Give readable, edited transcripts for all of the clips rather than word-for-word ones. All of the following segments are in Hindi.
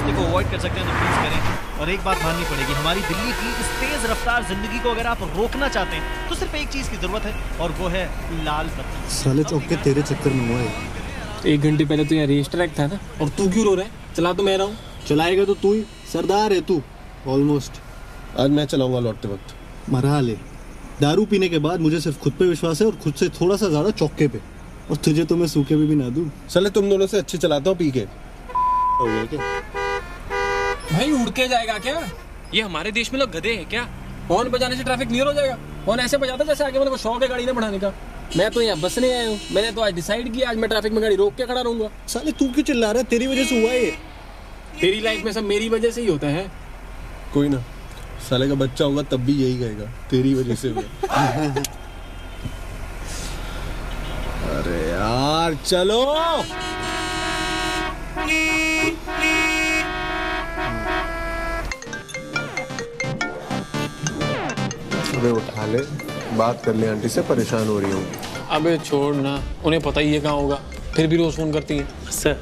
रास्ते को अवॉइड कर सकते हैं तो प्लीज करें। और एक बात माननी पड़ेगी, हमारी दिल्ली की इस तेज रफ्तार जिंदगी को अगर आप रोकना चाहते हैं तो सिर्फ एक चीज की जरूरत है और वो है लाल बत्ती। साले चौक के तेरे चक्कर में हुआ है। 1 घंटे पहले तो यहाँ रेस ट्रैक था ना, और तू क्यों रो रहा है? चला तो मैं रहा हूँ। चलाएगा तो तू ही, सरदार है तू ऑलमोस्ट। आज मैं चलाऊंगा लौटते वक्त। मरा ले। दारू पीने के बाद मुझे सिर्फ खुद पे विश्वास है और खुद से थोड़ा सा ज्यादा चौके पे, और तुझे तो मैं सूखे में भी ना दूं। साले तुम दोनों से अच्छे चलाता हूँ पी के। हो गया क्या? भाई उड़ के जाएगा क्या? ये हमारे देश में लोग गधे हैं क्या? हॉर्न बजाने से ट्रैफिक क्लियर हो जाएगा? हॉर्न ऐसे बजाता जैसे आगे मेरे को शौक है गाड़ी न बढ़ाने का। मैं तो यहाँ बसने आया हूँ, मैंने तो आज डिसाइड किया आज मैं ट्रैफिक में गाड़ी रोक के खड़ा रहूंगा। साले तू क्यों चिल्ला रहा है? तेरी वजह से हुआ है ये। तेरी लाइफ में सब मेरी वजह से ही होता है। कोई ना, साले का बच्चा होगा तब भी यही कहेगा तेरी वजह से हुआ। अरे यार चलो। अबे उठा ले, बात कर ले, आंटी से परेशान हो रही हूँ। अबे छोड़ ना, उन्हें पता ही है कहाँ होगा, फिर भी रोज फोन करती है। Sir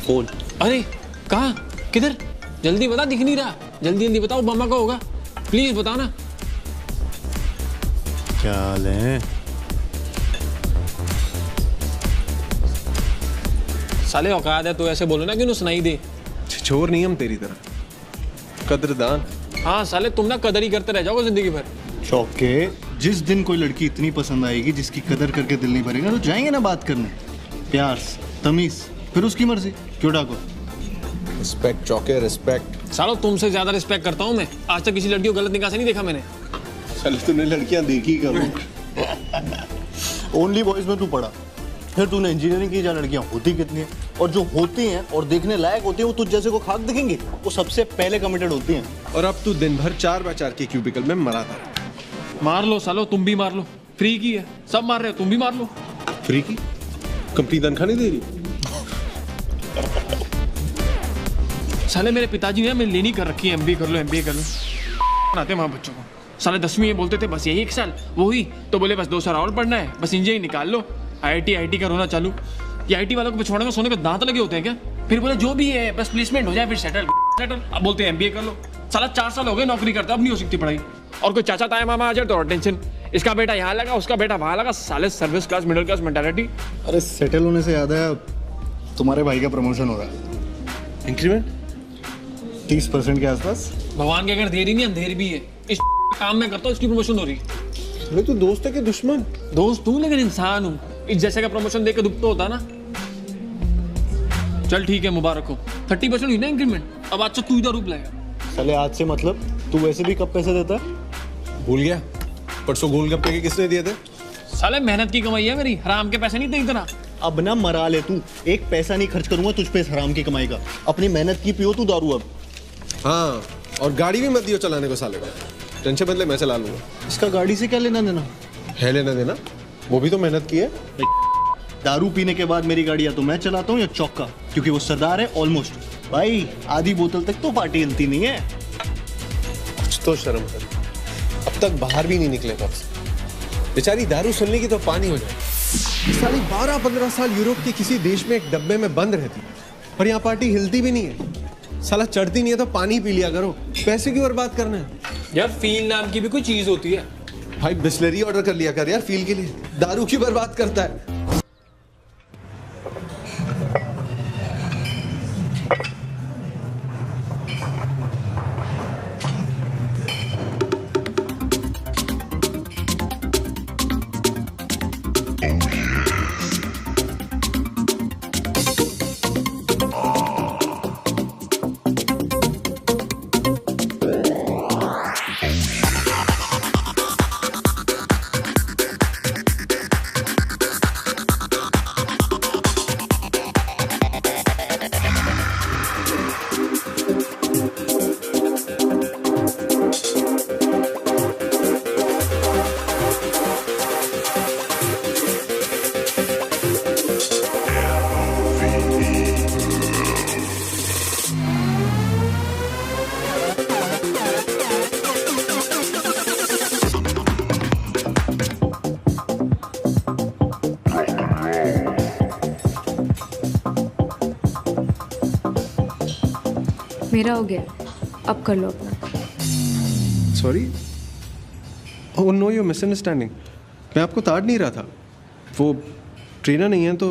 phone. अरे कहाँ, किधर? जल्दी बता, दिख नहीं रहा। जल्दी जल्दी बताओ, मामा का होगा, प्लीज बता ना। क्या हाल है? साले औकात है तो ऐसे बोलो ना कि उन्हें सुनाई दे। छिछोर नहीं हम तेरी तरह, कदरदान। हाँ साले तुम ना कदर ही करते रह जाओगे जिंदगी भर। चौके, जिस दिन कोई लड़की इतनी पसंद आएगी जिसकी कदर करके दिल नहीं भरेगा तो जाएंगे ना बात करने, प्यार तमीज, फिर उसकी मर्जी। क्यों डाको? रिस्पेक्ट चौके, रिस्पेक्ट। सालो तुमसे ज्यादा रिस्पेक्ट करता हूँ मैं। आज तक किसी लड़की को गलत निगाह से नहीं देखा मैंने। साले तूने लड़कियां देखी कब? ओनली बॉयज में तू पढ़ा, फिर तूने इंजीनियरिंग की, जहाँ लड़कियां होती कितनी हैं, और जो होती हैं और देखने लायक होती हैं वो तुझ जैसे को खाक दिखेंगी, वो सबसे पहले कमिटेड होती हैं। और अब तू दिन भर 4x4 के क्यूबिकल में मराता रहा। मार लो सालो, तुम भी मार लो, फ्री की है, सब मार रहे हो, तुम भी मार लो। फ्री की? कंपनी तनख्वाह नहीं दे रही? साले मेरे पिताजी ने मैं लेनी कर रखी है, एमबीए कर लो, एमबीए कर लो। बनाते वहाँ बच्चों को। साले 10वीं में बोलते थे बस यही 1 साल, वो ही तो बोले बस 2 साल और पढ़ना है, बस इंजीनियरिंग निकाल लो। आईटी का रोना चालू। ये आईटी वालों को पिछवाड़े में सोने के दांत लगे होते हैं क्या? फिर बोले जो भी है बस प्लेसमेंट हो जाए फिर सेटल। अब बोलते हैं एमबीए कर लो। साला 4 साल हो गए नौकरी करता, अब नहीं हो सकती पढ़ाई। और कोई चाचा ताया मामा आ जाए तो और टेंशन, इसका बेटा यहाँ लगा, उसका बेटा वहाँ लगा। साले service class middle class mentality. अरे सेटल होने से याद है, तुम्हारे भाई का प्रमोशन हो रहा है। इंक्रीमेंट 30% के आसपास। भगवान के अगर देरी नहीं अंधेर भी है। इस काम में करता हूँ, इसकी प्रमोशन हो रही। अरे तू दोस्त है कि दुश्मन? दोस्त हूँ लेकिन इंसान हूँ। इस जैसे का प्रमोशन देख के दुख तो होता ना। चल ठीक है, मुबारक हो। 30% हुई ना इंक्रीमेंट। अब आज से तू इधर रूप लाएगा। साले आज से मतलब तू वैसे भी कब पैसे देता है? भूल गया? परसों गोलगप्पे के किसने दिए थे? साले मेहनत की कमाई है मेरी, हराम के पैसे नहीं थे इतना। अब ना मरा ले तू, एक पैसा नहीं खर्च करूंगा तुझ पे इस हराम की कमाई का। अपनी मेहनत की पियो तू दारू अब। हाँ, और गाड़ी भी मत दियो चलाने को साले का। टेंशन बदले मैं चला लूंगा। इसका गाड़ी से क्या लेना देना है? लेना देना, वो भी तो मेहनत की है। दारू पीने के बाद मेरी गाड़ी या तो मैं चलाता हूँ या चौका, क्योंकि वो सरदार है ऑलमोस्ट। भाई आधी बोतल तक तो पार्टी हिलती नहीं है। कुछ तो शर्म कर, अब तक बाहर भी नहीं निकले कब से। बेचारी दारू सुनने की तो पानी हो जाए। साली 12-15 साल यूरोप के किसी देश में एक डब्बे में बंद रहती और यहाँ पार्टी हिलती भी नहीं है। साला चढ़ती नहीं है तो पानी पी लिया करो, पैसे क्यों बर्बाद करना है? यार फील नाम की भी कोई चीज होती है। भाई बिस्लरी ऑर्डर कर लिया कर यार फील के लिए, दारू क्यों बर्बाद करता है? मेरा हो गया, अब कर लो अपना। Sorry, oh no, you misunderstanding. मैं आपको ताड़ नहीं रहा था। वो ट्रेनर नहीं है तो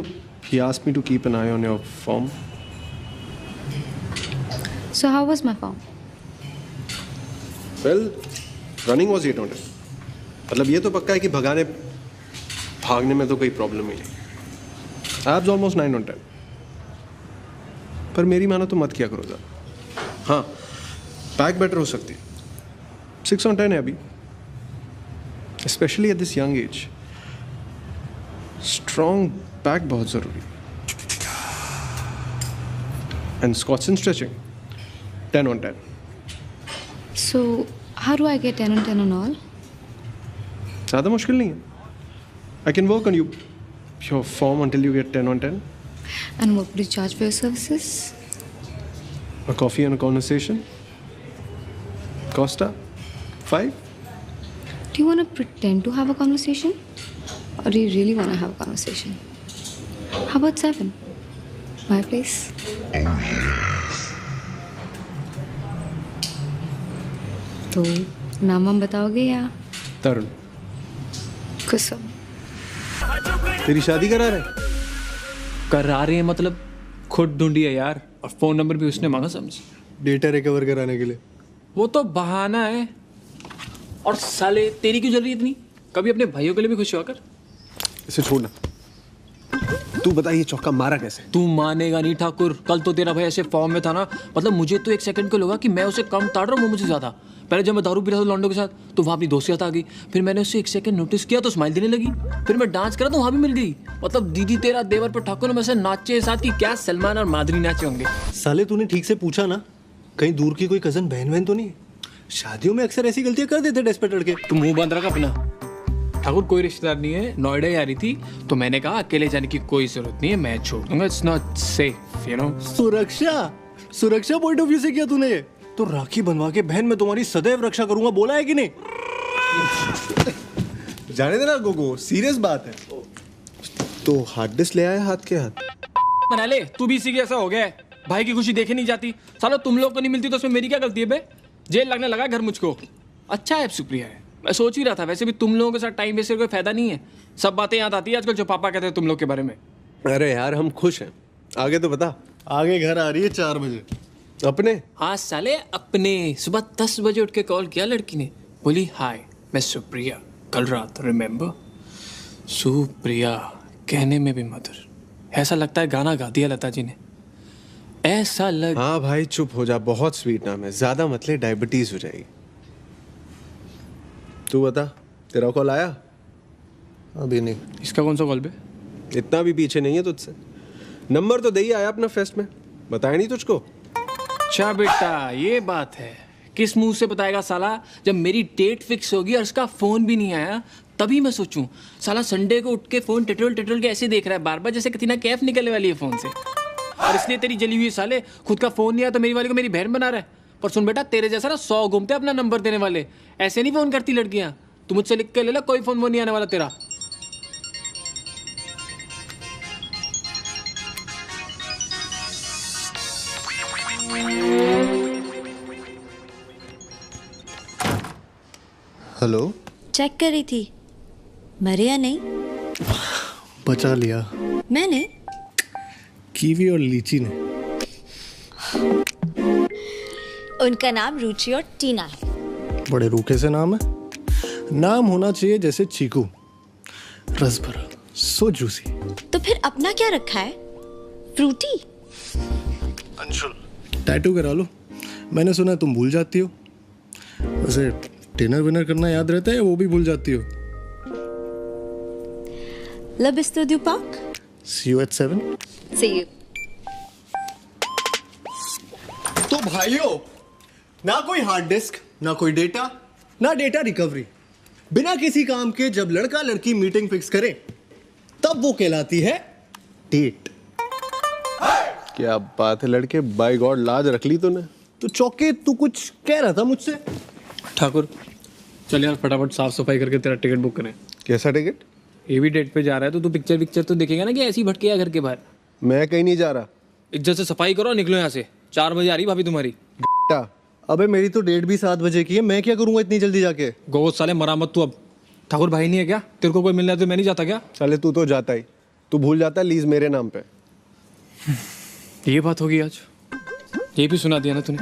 he asked me to keep an eye on your form. So how was my form? Well, running was 8 on 10. मतलब ये तो पक्का है कि भागने में तो कोई प्रॉब्लम ही नहीं। Abs almost 9 on 10. पर मेरी मानो तो मत किया करो ज़्यादा। हाँ, बैक बेटर हो सकती है। 6 on 10 है अभी, especially at this young age. Strong back बहुत ज़रूरी। And squats and stretching, 10 on 10. So how do I get 10 on 10 on all? ज़्यादा मुश्किल नहीं है। I can work on your form until you get 10 on 10. And what would you charge for your services? A coffee and a conversation. Costa, 5. Do you want to pretend to have a conversation? Or do you really want to have a conversation? How about 7? My place? तो नाम हम बताओगे या तरुण। कसम? तेरी शादी करा रहे? करा रहे हैं मतलब खुद ढूंढी है यार, और फोन नंबर भी उसने मांगा समझ। डेटा रिकवर कराने के लिए। वो तो बहाना है। और साले तेरी क्यों जल रही है इतनी? कभी अपने भाइयों के लिए भी खुश हुआ कर। इसे छोड़ना। तू बता ये चौका मारा कैसे? तू मानेगा नहीं ठाकुर, कल तो तेरा भाई ऐसे फॉर्म में था ना, मतलब मुझे तो 1 सेकंड को लगा कि मैं उसे कम ताड़ रहा हूँ, वो मुझे ज्यादा। पहले जब मैं दारू पी रहा था लॉन्डो के साथ तो वहाँ अपनी दोस्त के साथ आ गई, फिर मैंने उसे 1 सेकंड नोटिस किया तो स्माइल देने लगी, फिर मैं डांस करा तो वहाँ भी मिल गई। मतलब दीदी तेरा देवर पर ठाकुर में से नाचे साथ की क्या सलमान और माधुरी नाचे होंगे। साले तूने ठीक से पूछा ना, कहीं दूर की कोई कजन बहन तो नहीं? शादियों में अक्सर ऐसी गलतियां कर देते डेस्क पे लड़के। तू मुंह बंद रखा अपना। ठाकुर कोई रिश्तेदार नहीं है, नोएडा ही आ रही थी तो मैंने कहा अकेले जाने की कोई जरूरत नहीं है, मैं छोड़ दूंगा, it's not safe you know. सुरक्षा पॉइंट ऑफ व्यू से किया तूने ये? तो राखी बनवा के बहन मैं तुम्हारी सदैव रक्षा करूंगा बोला है कि नहीं? जाने देना गोगो, सीरियस बात है। तो हार्ड डिस्क ले आया हाथ के हाथ। बना ले, तू भी इसी के ऐसा हो गया है। भाई की खुशी देखे नहीं जाती, सालो तुम लोग को नहीं मिलती तो उसमें मेरी क्या गलती है बे? जेल लगने लगा घर मुझको। अच्छा है सुप्रिया है, मैं सोच ही रहा था वैसे भी तुम लोगों के साथ टाइम वेस्ट कोई फायदा नहीं है, सब बातें याद आती है आजकल जो पापा कहते हैं तुम लोग के बारे में। अरे यार हम खुश हैं, आगे तो बता। आगे घर आ रही है 4 बजे। अपने? हाँ साले अपने। सुबह 10 बजे उठ के कॉल किया लड़की ने, बोली हाय मैं सुप्रिया, कल रात रिमेम्बर। सुप्रिया कहने में भी मधुर, ऐसा लगता है गाना गा दिया लता जी ने। ऐसा लग। हाँ भाई चुप हो जा, बहुत स्वीट नाम है, ज्यादा मतलब डायबिटीज हो जाएगी। तू बता, तेरा कॉल आया? अभी नहीं। इसका कौन सा कॉल बे? इतना भी पीछे नहीं है तुझसे। नंबर तो दे ही आया अपना फेस्ट में, बताया नहीं तुझको? अच्छा बेटा ये बात है, किस मुंह से बताएगा साला? जब मेरी डेट फिक्स होगी और उसका फोन भी नहीं आया तभी मैं सोचूं। साला संडे को उठ के फोन टिटल के ऐसे देख रहा है बार बार जैसे कतीना कैफ निकलने वाली है फोन से, और इसलिए तेरी जली हुई साले खुद का फोन नहीं आया तो मेरी वाली को मेरी बहन बना रहा है। पर सुन बेटा, तेरे जैसा ना 100 घूमते अपना नंबर देने वाले, ऐसे नहीं फोन करती लड़कियां। तू मुझसे लिख के ले ला, कोई फोन वो नहीं आने वाला तेरा। हेलो, चेक कर रही थी, मरे या नहीं? बचा लिया मैंने? कीवी और लीची ने। उनका नाम रुचि और टीना है। बड़े रूखे से नाम है। नाम होना चाहिए जैसे चीकू, रस भरा, सो जूसी। तो फिर अपना क्या रखा है? फ्रूटी? अंशुल। टैटू करा लो, मैंने सुना तुम भूल जाती हो। वैसे डिनर विनर करना याद रहता है या वो भी भूल जाती हो? लबिस्तो द्यूपाक? See you at 7. See you. तो भाइयों, ना कोई हार्ड डिस्क, ना कोई डेटा, ना डेटा रिकवरी, बिना किसी काम के जब लड़का लड़की मीटिंग फिक्स करे तब वो कहलाती है डेट। क्या बात है लड़के, बाय गॉड लाज रख ली तूने। तो चौके तू कुछ कह रहा था मुझसे? ठाकुर चल यार फटाफट साफ सफाई करके तेरा टिकट बुक करें। कैसा टिकट? ये भी डेट पे जा रहा है तो तू पिक्चर तो देखेगा ना कि ऐसे ही भटकेगा घर के बाहर। मैं कहीं नहीं जा रहा। इज्जत से सफाई करो, निकलो यहाँ से। 4 बजे आ रही भाभी तुम्हारी। बेटा। अबे मेरी तो डेट भी 7 बजे की है, मैं क्या करूंगा इतनी जल्दी जाके? गोद साले मरामत तू अब। ठाकुर भाई नहीं है क्या? तेरे को कोई मिलना है तो मैं नहीं जाता क्या? साले तू तो जाता ही, तू भूल जाता है लीज मेरे नाम पे। ये बात होगी आज, ये भी सुना दिया ना तूने।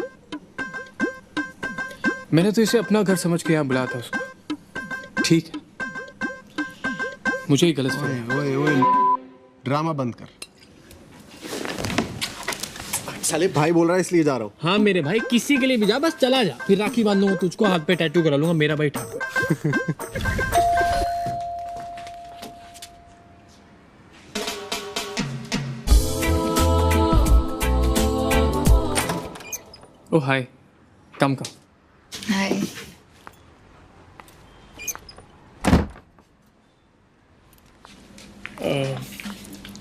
मैंने तो इसे अपना घर समझ के यहाँ बुलाया था उसको। ठीक है, मुझे ही गलत फहमी। ओए ओए ड्रामा बंद कर। साले भाई बोल रहा है इसलिए जा रहा हूँ। हाँ मेरे भाई, किसी के लिए भी जा, बस चला जा। फिर राखी बांधूंगा तुझको, हाथ पे टैटू करा लूंगा मेरा भाई ठाकुर। ओ हाय, कम कम। Hi.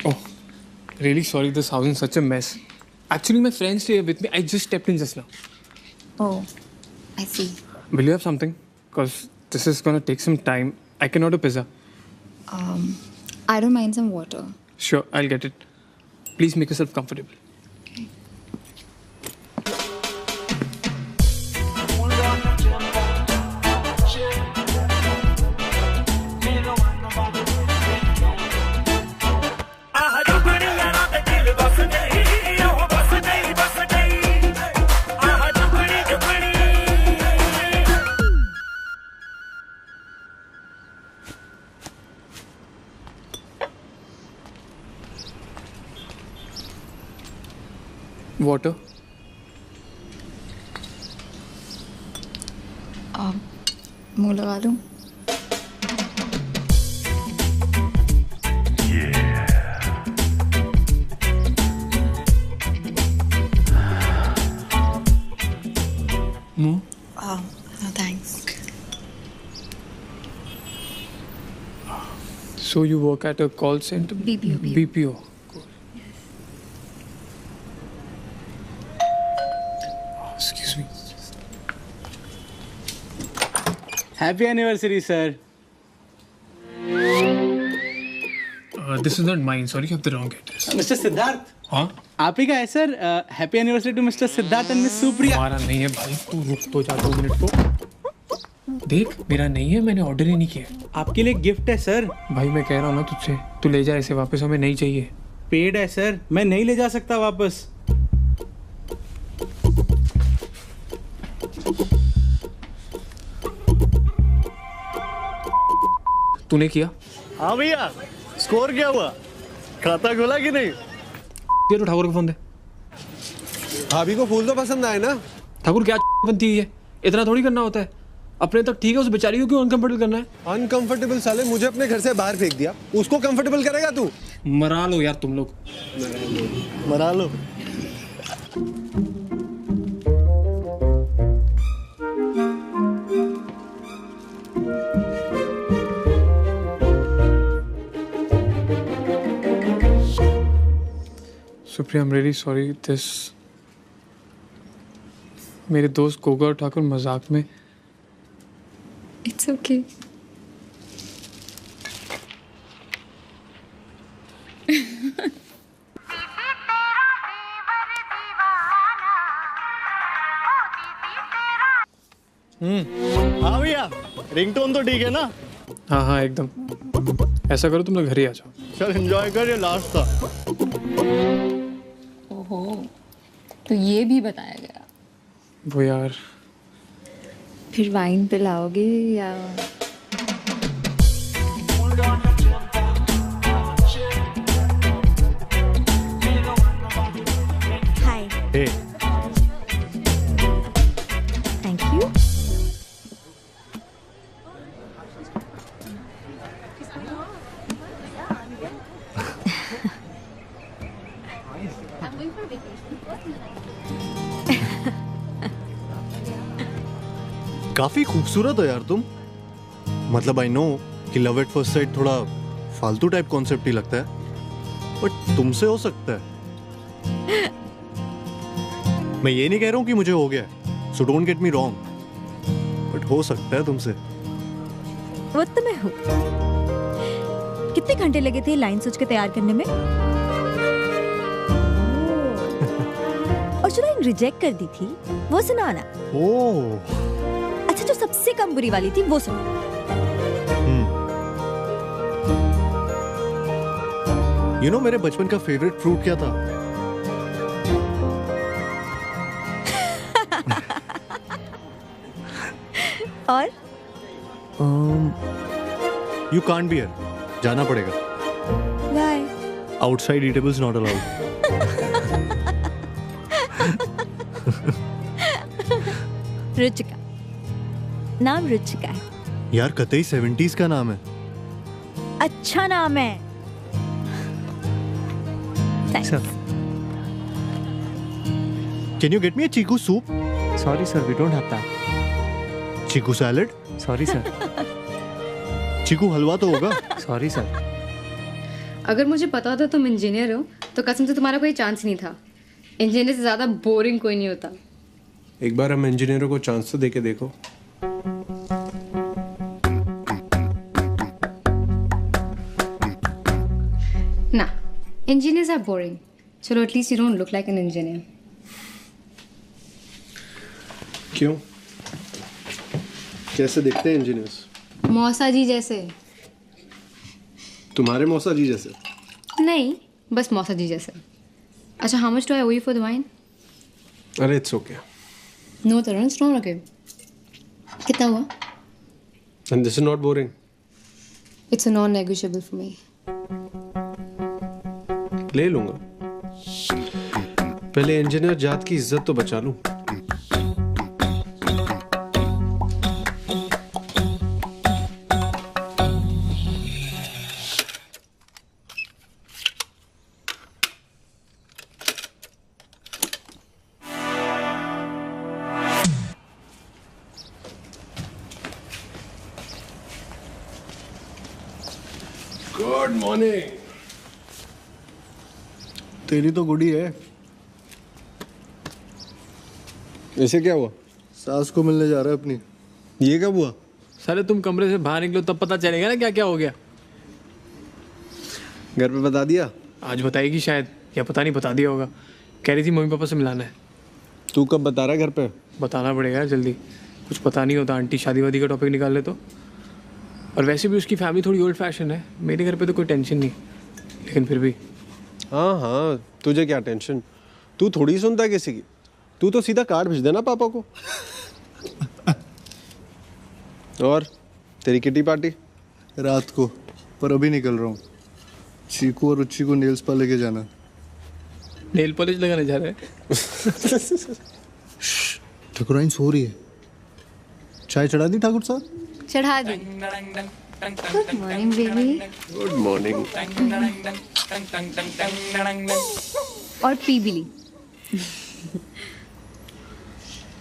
Oh, really sorry. This house is such a mess. Actually, my friends stay with me. I just stepped in just now. Oh, I see. Will you have something? Because this is gonna take some time. I can order pizza. I don't mind some water. Sure, I'll get it. Please make yourself comfortable. Okay. Water. मुंह लगा लूं? No. No thanks. So you work at a call center? BPO. BPO. Cool. Oh, excuse me. Happy anniversary, sir. This is not mine. Sorry, you have the wrong address. Mr. Siddharth. हाँ? आप ही का है sir. Happy anniversary to mister Siddharth and miss Supriya. हमारा नहीं है भाई, तू रुक तो जा 2 मिनट को। देख, मेरा नहीं है, मैंने ऑर्डर ही नहीं किया। आपके लिए गिफ्ट है सर. भाई मैं कह रहा हूँ ना तुझसे, तू ले जा इसे वापस, हमें नहीं चाहिए। पेड है सर, मैं नहीं ले जा सकता वापस. तूने किया? हाँ भैया, स्कोर क्या हुआ? खाता खोला कि नहीं? ये तो ठाकुर का फोन दे। भाभी को फूल तो पसंद आए ना? ठाकुर क्या बनती है, इतना थोड़ी करना होता है। अपने तक ठीक है, उस बेचारी को क्यों अनकंफर्टेबल करना है? अनकंफर्टेबल साले, मुझे अपने घर से बाहर फेंक दिया, उसको कंफर्टेबल करेगा तू? मरा लो यार तुम लोग। मरा लो। Supriya, I'm really sorry. This मेरे दोस्त गोगा ठाकुर मजाक में। It's okay. हाँ भैया, रिंगटोन तो ठीक है ना? हाँ हाँ एकदम। ऐसा करो तुम लोग घर ही आ जाओ। चल एंजॉय कर, ये लास्ट था। ओहो, तो ये भी बताया गया। वो यार, फिर वाइन पिलाओगे या? हाय. हे, थैंक यू. काफी खूबसूरत हो यार तुम। मतलब आई नो कि लव एट फर्स्ट साइट थोड़ा फालतू टाइप कॉन्सेप्ट ही लगता है, बट तुमसे हो सकता है। मैं ये नहीं कह रहा हूँ कि मुझे हो गया, so don't get me wrong, but हो सकता है तुमसे। वो तो मैं हूँ. कितने घंटे लगे थे लाइन सोच के तैयार करने में? और जो लाइन रिजेक्ट कर दी थी वो सुनाना। ओह अच्छा जो सबसे कम बुरी वाली थी वो सुना। यू नो मेरे बचपन का फेवरेट फ्रूट क्या था? और यू कांट बी हियर, जाना पड़ेगा। Bye. Outside eatables not allowed. Ruchika, नाम रुचिका है। यार कतई 70s का नाम है। अच्छा नाम है। Thanks. Can you get me a chiku soup? Sorry sir, we don't have that. Chiku salad? Sorry sir. चीकू हलवा तो होगा। Sorry sir. अगर मुझे पता होता तुम इंजीनियर हो तो कसम से तुम्हारा कोई चांस नहीं था। इंजीनियर से ज़्यादा बोरिंग कोई नहीं होता। एक बार हम इंजीनियरों को चांस तो दे के देखो। ना, engineers are boring. चलो at least you don't look like an engineer. क्यों? कैसे दिखते हैं इंजीनियर्स? मौसा जी जैसे। तुम्हारे मौसा जी जैसे? नहीं, बस मौसा जी जैसे। अच्छा, how much do I owe you for the wine? अरे it's okay. No, Tarun, it's not okay. कितना हुआ? And this is not boring. It's a non-negotiable for me. ले लूंगा। पहले इंजीनियर जात की इज्जत तो बचा लूं। Good morning. तेरी तो गुडी है। ऐसे क्या हुआ? सास को मिलने जा रहा है अपनी। ये कब हुआ? साले तुम कमरे से बाहर निकलो तब पता चलेगा ना क्या क्या हो गया। घर पे बता दिया? आज बताएगी शायद, या पता नहीं बता दिया होगा। कह रही थी मम्मी पापा से मिलाना है। तू कब बता रहा है घर पे? बताना पड़ेगा यार जल्दी, कुछ पता नहीं होता। आंटी शादी वादी का टॉपिक निकाल ले तो। और वैसे भी उसकी फैमिली थोड़ी ओल्ड फैशन है। मेरे घर पे तो कोई टेंशन नहीं, लेकिन फिर भी। हाँ हाँ, तुझे क्या टेंशन? तू थोड़ी सुनता है किसी की। तू तो सीधा कार्ड भेज देना पापा को। और तेरी किटी पार्टी? रात को, पर अभी निकल रहा हूँ। चीकू और रुचि को नेल्स पर लेके जाना। नेल पॉलिश लगाने जा रहे हैं? ठकुराइन सो रही है। चाय चढ़ा दी ठाकुर साहब? चढ़ा दी। Good morning baby. Good morning. और पी भी ली।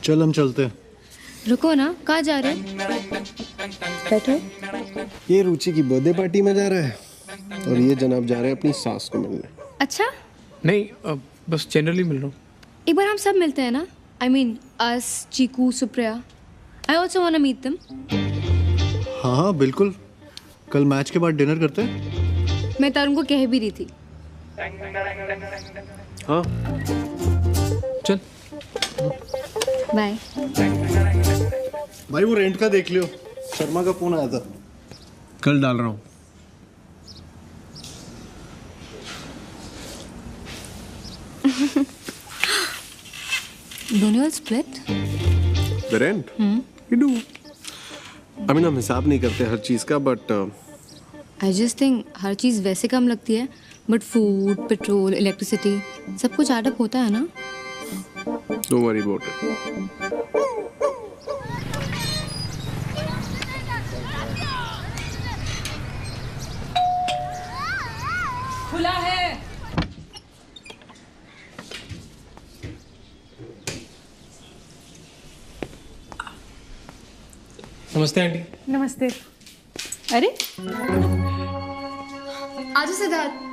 चल हम चलते हैं। रुको ना, कहाँ जा रहे हैं? बैठो। ये रुचि की बर्थडे पार्टी में जा रहा है और ये जनाब जा रहे हैं अपनी सास को मिलने। अच्छा, नहीं, बस जनरली मिल रहा हूँ। एक बार हम सब मिलते हैं ना। I mean, us, Chiku, Supriya. I also wanna meet them. हाँ हाँ बिल्कुल, कल मैच के बाद डिनर करते हैं। मैं तरुण को कह भी रही थी। हाँ चल बाय। भाई वो रेंट का देख लियो, शर्मा का फोन आया था। कल डाल रहा हूँ। Don't you all split? The rent? We do. I mean, हम हिसाब नहीं करते हर चीज का, बट I just think हर चीज़ वैसे कम लगती है, बट फूड, पेट्रोल, इलेक्ट्रिसिटी सब कुछ एड अप होता है ना। don't worry about it. खुला है। नमस्ते आंटी। नमस्ते। अरे आजा सिद्धार्थ।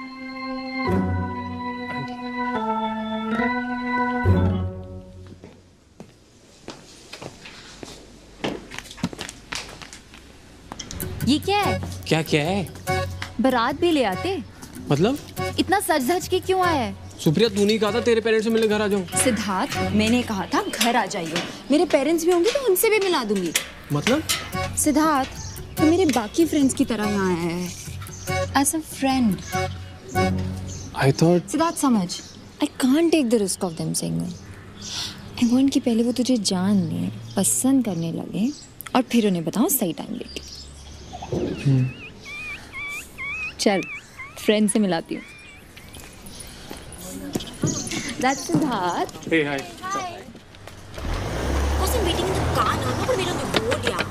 ये क्या है? क्या क्या है? बारात भी ले आते? मतलब? इतना सज धज के क्यों आया है? सुप्रिया तू नहीं कहा था तेरे पेरेंट्स से मिलने घर आ जाऊं? सिद्धार्थ, मैंने कहा था घर आ जाइए। मेरे पेरेंट्स भी होंगे तो उनसे भी मिला दूंगी। मतलब? सिद्धार्थ, तो मेरे बाकी फ्रेंड्स की तरह यहाँ आया है as a friend. I thought Siddharth समझ, I can't take the risk of them saying I want कि पहले वो तुझे जान ले, पसंद करने लगे और फिर उन्हें बताओ सही टाइम लेके। चल फ्रेंड से मिलाती हूँ। That's Siddharth. Hey hi. Wasn't waiting in the car now, but we're on the road, yeah.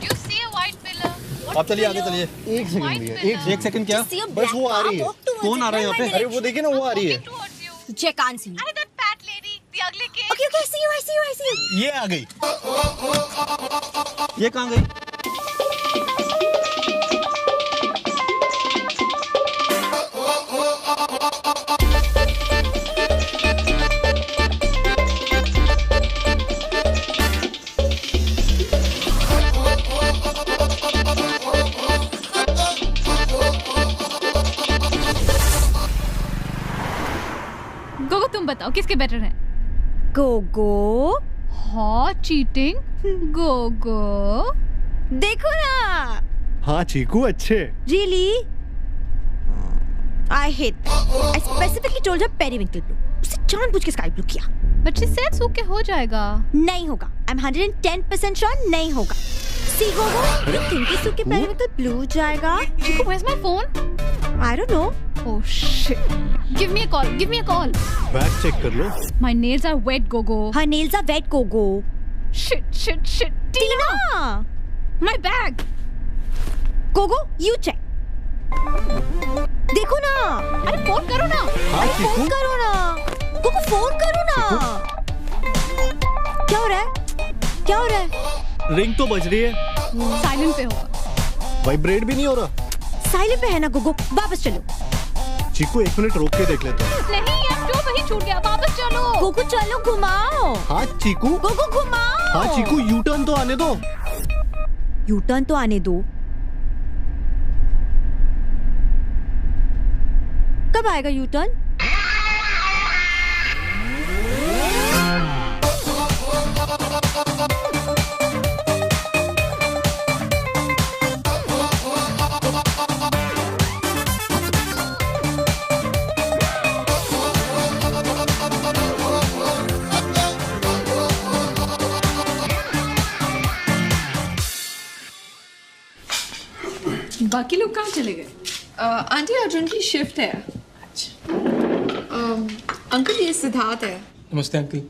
You see a white pillar? आप चलिए आगे चलिए। एक सेकंड भैया, एक सेकंड क्या? See a बस black वो आ रही है। car walk towards कौन आ रहा है यहाँ पे? my अरे वो देखिए ना, वो आ रही है। Towards you. Check, can't see. Arey, that fat lady, the ugly kid. Okay, I see you, I see you, I see you. ये आ गई। ये कहाँ गई? गोगो तुम बताओ किसके बेटर हैं? Gogo. Hot cheating Gogo. देखो ना. हाँ चीकू अच्छे। Really? I hate that. I specifically told her periwinkle blue. उससे जानबूझ के sky blue किया. But she said सूख के हो जाएगा। नहीं होगा. I'm 110% sure नहीं होगा. See Gogo, you think कि सूख के periwinkle blue जाएगा? Chico, where's my phone? I don't know. Oh shit. Give me a call. Give me a call. Bag check कर लो। My nails are wet, Gogo. Her nails are wet, Gogo. Shit, shit, shit. Tina! My bag. Gogo, you check. देखो ना. अरे फोन करो ना। हाँ चीकू। फोन करो ना. गोगो फोन करो ना. क्या हो रहा है? क्या हो रहा है? रिंग तो बज रही है। साइलेंट पे होगा। वाइब्रेट भी नहीं हो रहा। साइलेंट पे है ना गोगो. वापस चलो. चीकू एक मिनट रोक के देख लेते हैं। नहीं यार, जो वही छूट गया, वापस चलो। गोगो चलो घुमाओ. हाँ चीकू। गोगो घुमाओ. हाँ चीकू, यू टर्न तो आने दो। यू टर्न तो आने दो. कब आएगा यू टर्न? बाकी लोग कहाँ चले गए? आंटी अर्जुन की शिफ्ट है। अंकल ये सिद्धार्थ है। नमस्ते अंकल।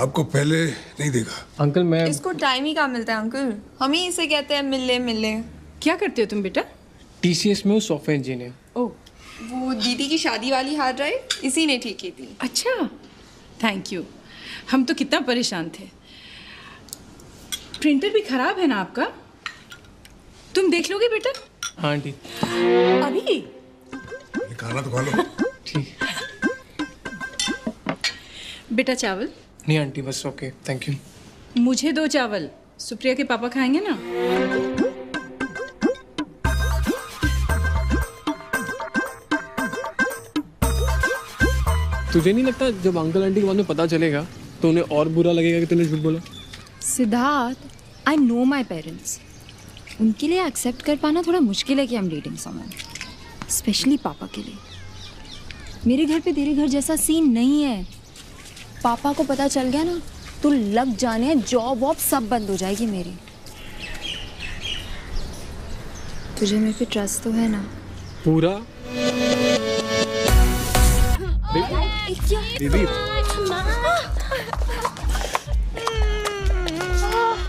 आपको पहले नहीं देखा। अंकल मैं इसको टाइम ही कहाँ मिलता है अंकल, हम ही इसे कहते हैं मिल ले। क्या करते हो तुम बेटा? टीसीएस में हूँ, सॉफ्टवेयर इंजीनियर। ओह, वो दीदी की शादी वाली हार्ड ड्राइव इसी ने ठीक की थी। अच्छा, थैंक यू। हम तो कितना परेशान थे। प्रिंटर भी खराब है ना आपका? तुम देख लोगे बेटा? हाँ आंटी। अभी खाना तो खा लो। ठीक। बेटा चावल? नहीं आंटी, बस ओके, थैंक यू। मुझे 2 चावल, सुप्रिया के पापा खाएंगे ना? तुझे नहीं लगता जब अंकल आंटी के बाद में पता चलेगा तो उन्हें और बुरा लगेगा कि तूने झूठ बोला? Siddharth, I know my parents. उनके लिए एक्सेप्ट कर पाना थोड़ा मुश्किल है कि I am dating someone, specially पापा के लिए। मेरे घर पे तेरे घर जैसा सीन नहीं है। पापा को पता चल गया ना तो लग जाने, जॉब वॉब सब बंद हो जाएगी मेरी। तुझे मेरे पे ट्रस्ट तो है ना? पूरा। दीदी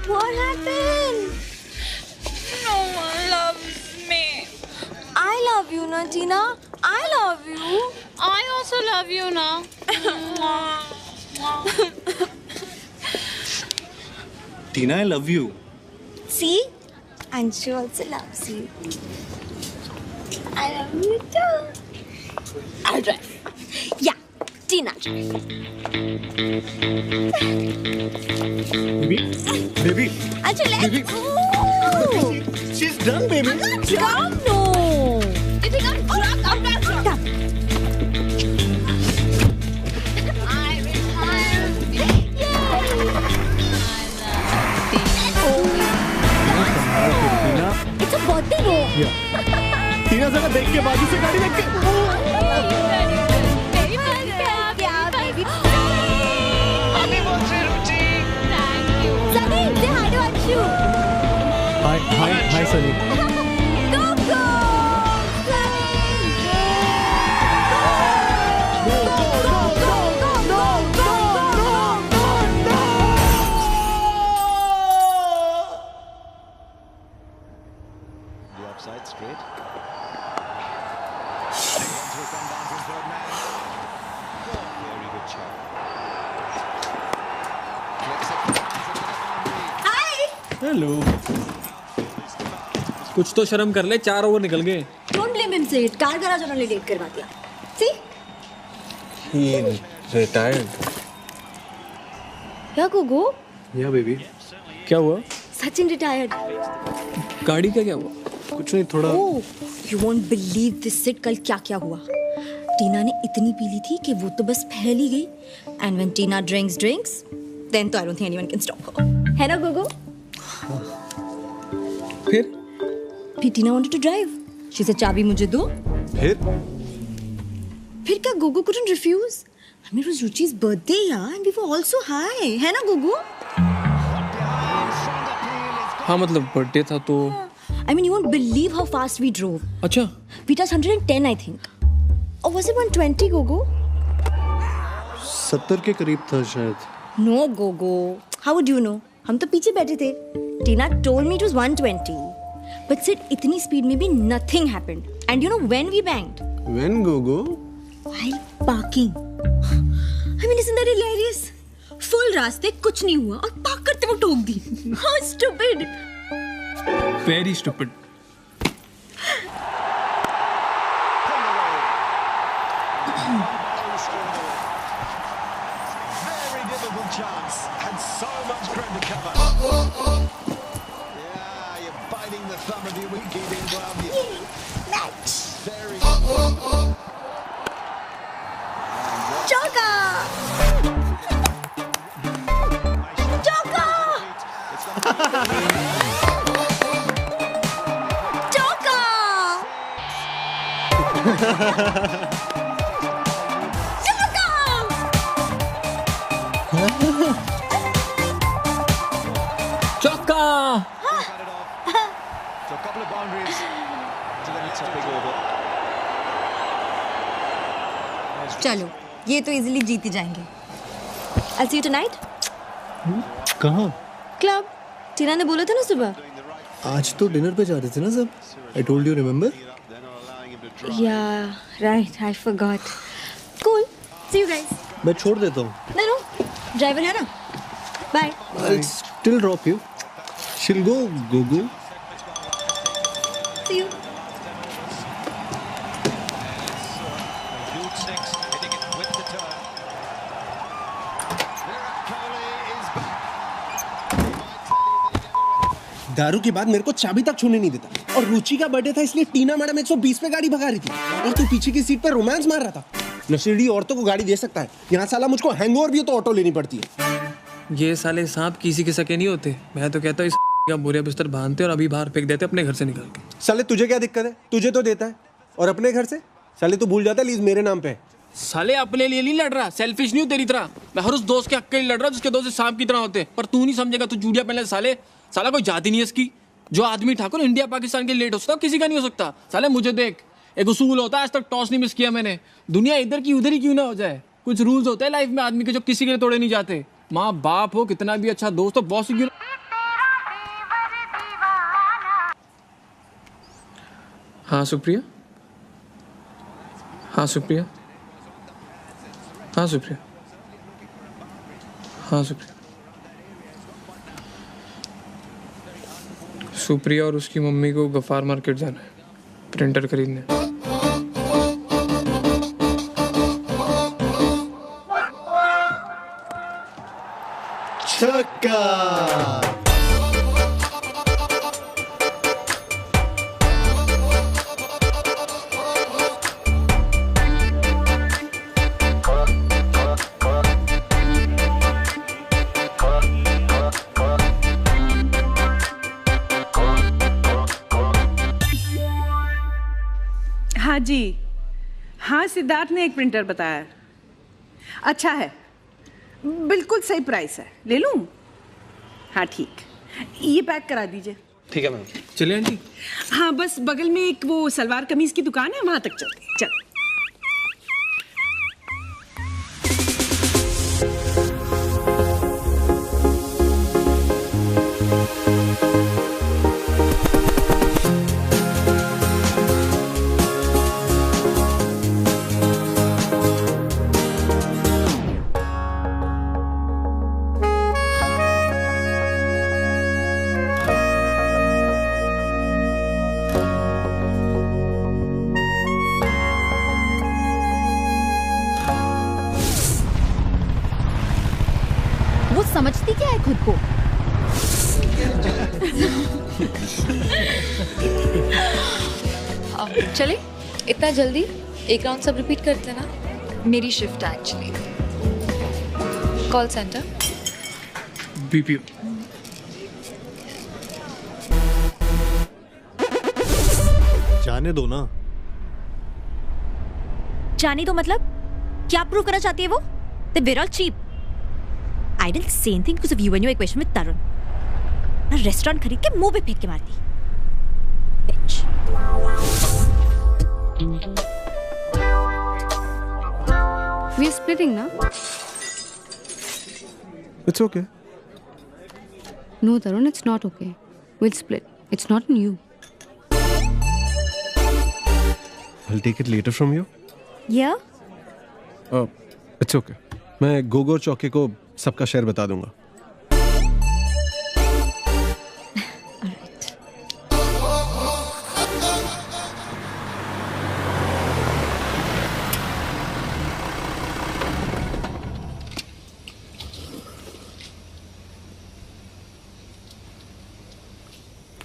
What happened? No one loves me. I love you, na Tina. I love you. I also love you now. Tina, I love you. See? And she also loves you. I love you too. I'll drive. Yeah, Tina drive. Baby. Actually, Baby. go. She's done, baby. I'm not drunk, no. You think I'm drunk? I'm not drunk. Come. या टीना जरा देख के बाजू से गाड़ी देख के हाय सनी हेलो। कुछ तो शर्म कर ले, 4 ओवर निकल गए। Don't blame him, Sid. Car garage उन्होंने लेट करवा दिया। See? He retired. क्या गोगो? Yeah, baby. क्या हुआ? सचिन retired. गाड़ी का क्या हुआ? कुछ नहीं, थोड़ा Oh, you won't believe this, Sid. कल क्या हुआ? टीना ने इतनी पी ली थी कि वो तो बस फैल ही गई। And when Tina drinks, then तो I don't think anyone can stop her. है ना गोगो? फिर टीना wanted to drive. She said चाबी मुझे दो। फिर क्या Gogo couldn't refuse? I mean, it was Ruchi's birthday, yeah, and we were also high. है ना गोगो? हाँ मतलब बर्थडे था तो। I mean, you won't believe how fast we drove. अच्छा। We touched 110, I think. Or was it 120, Gogo? 70 के करीब था शायद। No, Gogo. How would you know? हम तो पीछे बैठे थे। Tina told me it was 120. But Sid, इतनी स्पीड में भी nothing happened. And you know when we banged? When, Gogo? While parking. I mean, isn't that hilarious? Full रास्ते कुछ नहीं हुआ और पार्क करते वो ठोक दी। How stupid! Very stupid. Very difficult chance and so much ground to cover. Yeah, you're biting the thumb of your wicket-keeping glove. Match. Very. Chauka! Chauka! Chauka! चौका! So a couple of boundaries to the next big over. चलो, ये तो इजीली जीत ही जाएंगे। I'll see you tonight. कहाँ? Club. टीना ने बोला था ना सुबह। आज तो डिनर पे जा रहे थे ना सब। I told you, remember? Yeah, right. I forgot. Cool. See you guys. मैं छोड़ देता हूँ। No. ड्राइवर है ना? Bye. I'll still drop you. She'll go, Gogo. See you. दारू के बाद मेरे को चाबी तक छूने नहीं देता और रुचि का बर्थडे था इसलिए टीना मैडम 120 पे गाड़ी भगा रही थी और तू पीछे की सीट पे रोमांस मार रहा था। नशेड़ी औरतों को गाड़ी दे सकता है, यहाँ साला मुझको हैंगओवर भी हो तो ऑटो लेनी पड़ती है। ये साले सांप किसी के सके नहीं होते। मैं तो कहता हूँ इस का बुरे बिस्तर बांधते और अभी बाहर फेंक देते अपने घर से निकाल के। साले तुझे क्या दिक्कत है? तुझे तो देता है और अपने घर से साले तू भूल जाता है लीज मेरे नाम पे है। साले अपने लिए नहीं लड़ रहा, सेल्फिश नहीं हूँ तेरी तरह। मैं हर उस दोस्त के हक के लिए लड़ रहा जिसके दोस्त सांप की तरह होते। पर तू नहीं समझेगा, तू जूड़िया पहले साले। साला कोई जाति नहीं है इसकी। जो आदमी ठाकुर इंडिया पाकिस्तान के लेट हो सकता है किसी का नहीं हो सकता। साले मुझे देख, एक उसूल होता है, आज तक टॉस नहीं मिस किया मैंने। दुनिया इधर की उधर ही क्यों ना हो जाए, कुछ रूल्स होते हैं लाइफ में आदमी के जो किसी के लिए तोड़े नहीं जाते। माँ बाप हो, कितना भी अच्छा दोस्त हो, बॉस क्यों। हाँ सुप्रिया, हाँ सुप्रिया, हाँ सुप्रिया, हाँ सुप्रिया। सुप्रिया और उसकी मम्मी को गफ्फार मार्केट जाना है प्रिंटर खरीदने। छक्का। हाँ जी, हाँ सिद्धार्थ ने एक प्रिंटर बताया। अच्छा है, बिल्कुल सही प्राइस है, ले लूँ? हाँ ठीक, ये पैक करा दीजिए। ठीक है मैम। चलिए आंटी। हाँ बस बगल में एक वो सलवार कमीज की दुकान है, वहाँ तक चलते हैं। चल। समझती क्या है खुद को? चले इतना जल्दी एक राउंड सब रिपीट करते हैं ना। मेरी शिफ्ट है एक्चुअली। Call centre BPO. जाने दो ना। जाने दो मतलब क्या प्रूव करना चाहती है वो? They were all cheap. I didn't say anything because of you and your equation with Tarun. मैं रेस्टोरेंट खरीद के मुंह पे फेंक के मारती। Bitch. We are splitting now. It's okay. No, Tarun, it's not okay. We'll split. It's not on you. I'll take it later from you. Yeah? It's okay. मैं गोगो और चौके को सबका शेयर बता दूंगा।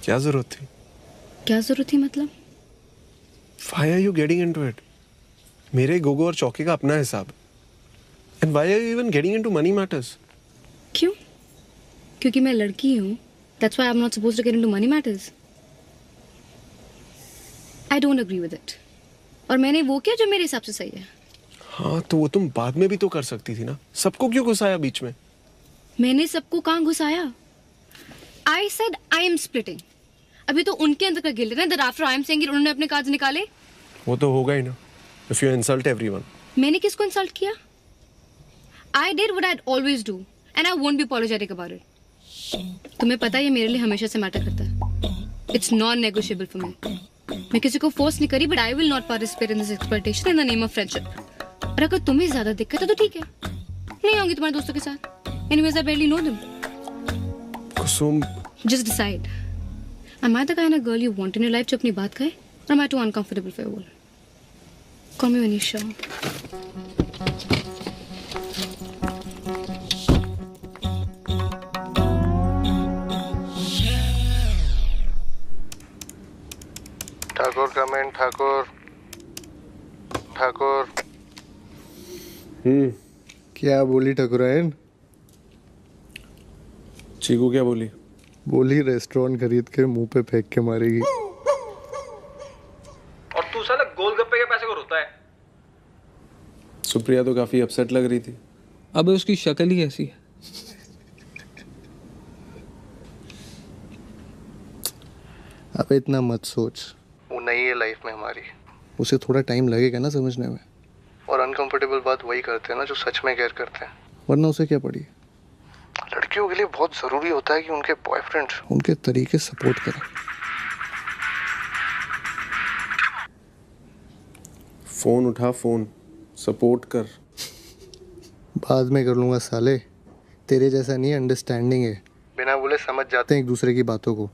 क्या जरूरत थी? क्या जरूरत थी मतलब? Why are you getting into it? मेरे गोगो और चौके का अपना हिसाब। And why are you even getting into money matters? क्यों? क्योंकि मैं लड़की हूँ। That's why I'm not supposed to get into money matters. I don't agree with it. और मैंने वो किया जो मेरे हिसाब से सही है। हाँ तो वो तुम बाद में भी तो कर सकती थी ना। सबको क्यों घुसाया बीच में? मैंने सबको कहाँ घुसाया? I said I am splitting. अभी तो उनके अंदर का गिल्ट है ना। That after I am saying it, उन्होंने अपने कार्ड्स निकाले। वो तो होगा ही ना। If you insult everyone. मैंने किसको इंसल्ट किया? I did what I'd always do, and I won't be apologetic about it. तुम्हें पता है ये मेरे लिए हमेशा से मैटर करता है. It's non-negotiable for me. मैं किसी को फोर्स नहीं करी, but I will not participate in this exploitation in the name of friendship. और अगर तुम्हें ज्यादा दिक्कत है तो ठीक है, नहीं आऊंगी तुम्हारे दोस्तों के साथ. Anyways, I barely know them. Kusum. Just decide. Am I the kind of girl you want in your life जो अपनी बात कहे, or am I too uncomfortable for your world? Call me when you're sure. Thakur comment Thakur Thakur. क्या बोली ठाकुरायन? चीकू क्या बोली? बोली रेस्टोरेंट खरीद के मुंह पे फेंक के मारेगी। और तू साला गोलगप्पे के पैसे को रोता है। सुप्रिया तो काफी अपसेट लग रही थी। अब उसकी शक्ल ही ऐसी है। अब इतना मत सोच, वो नहीं है लाइफ में हमारी। उसे थोड़ा टाइम लगेगा ना समझने में। और अनकंफर्टेबल बात वही करते हैं ना जो सच में केयर करते हैं, वरना उसे क्या पड़ी। लड़कियों के लिए बहुत जरूरी होता है कि उनके बॉयफ्रेंड उनके तरीके सपोर्ट करें। फोन उठा, फोन सपोर्ट कर। बाद में कर लूंगा साले, तेरे जैसा नहीं, अंडरस्टैंडिंग है, बिना बोले समझ जाते हैं एक दूसरे की बातों को।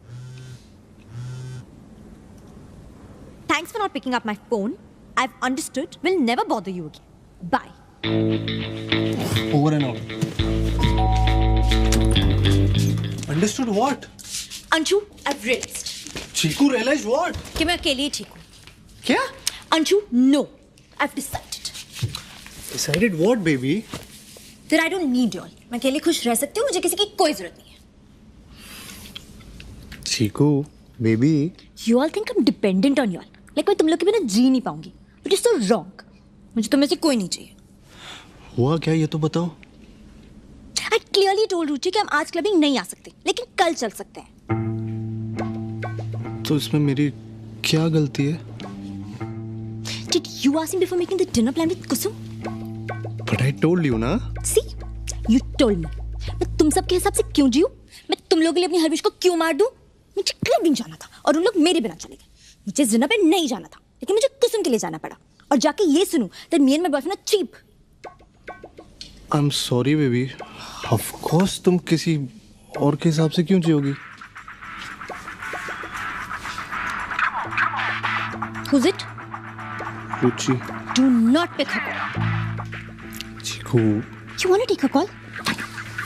Thanks for not picking up my phone. I've understood. Will never bother you again. Bye. Over and out. Understood what? Anshu, I've realized. Chiku realized what? कि मैं अकेली ही ठीक हूँ. क्या? Anshu, no. I've decided. Decided what, baby? That I don't need y'all. मैं अकेले खुश रह सकती हूँ. मुझे किसी की कोई जरूरत नहीं है. Chiku, baby. You all think I'm dependent on y'all. मैं तुम लोग के बिना जी नहीं पाऊंगी। Which is so wrong. मुझे तुम में से कोई नहीं चाहिए। हुआ क्या ये तो बताओ। I clearly told रुचि कि हम आज क्लबिंग नहीं आ सकते, लेकिन कल चल सकते हैं। तो इसमें मेरी क्या गलती है? Did you ask me before making the dinner plan with Kusum? But I told you ना। See, you told me. मैं तुम सबके हिसाब से क्यों जीऊं? मैं तुम लोगों के लिए अपनी हर विश को क्यों मार दूं? मुझे क्लबिंग जाना था और उन लोग मेरे बिना चले गए। मुझे डिनर पे नहीं जाना था, लेकिन मुझे कुसुम के लिए जाना पड़ा। और जाके ये सुनूं that me and my boyfriend are cheap. I'm sorry baby. Of course तुम किसी और के हिसाब से क्यों जियोगी? Who's it? Ruchi. Do not pick her call. Chiku. You wanna take her call?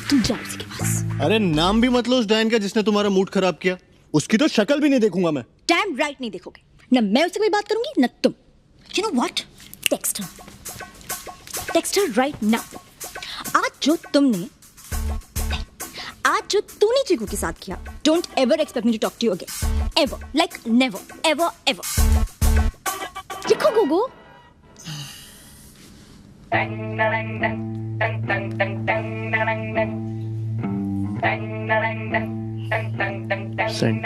तुम जाओ उसके पास। अरे नाम भी मत लो उस डायन का जिसने तुम्हारा मूड खराब किया। उसकी तो शक्ल भी नहीं देखूंगा मैं। Damn right नहीं देखोगे। न मैं उससे कोई बात करूंगी न तुम। You know what? Text her. Text her right now. आज जो तूने चीकू के साथ किया, don't ever expect me to talk to you again. Ever. Like never. Ever. Ever. लिखो गोगो। Send.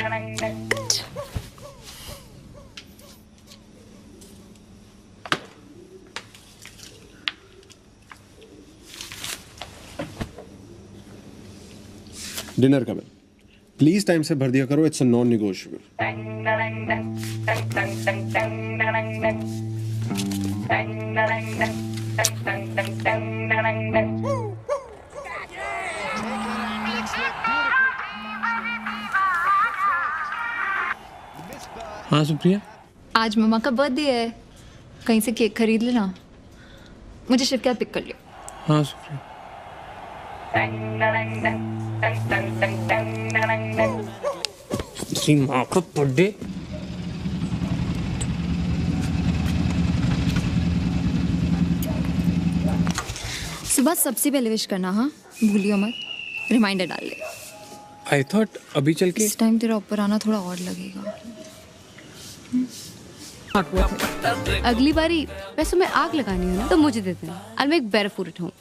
डिनर का बिल प्लीज टाइम से भर दिया करो। It's a non negotiable. हाँ सुप्रिया, आज मम्मा का बर्थडे है, कहीं से केक खरीद लेना। मुझे शिव के साथ पिक कर लियो। हाँ सुप्रिया। माँ का बर्थडे। सुबह सबसे पहले विश करना, हाँ भूलियो मत। रिमाइंडर डाल ले। आई थॉट अभी चल के इस टाइम तेरा ऊपर आना थोड़ा और लगेगा। अगली बारी वैसे मैं आग लगानी है ना, तो मुझे दे देना। I'll make better food at home.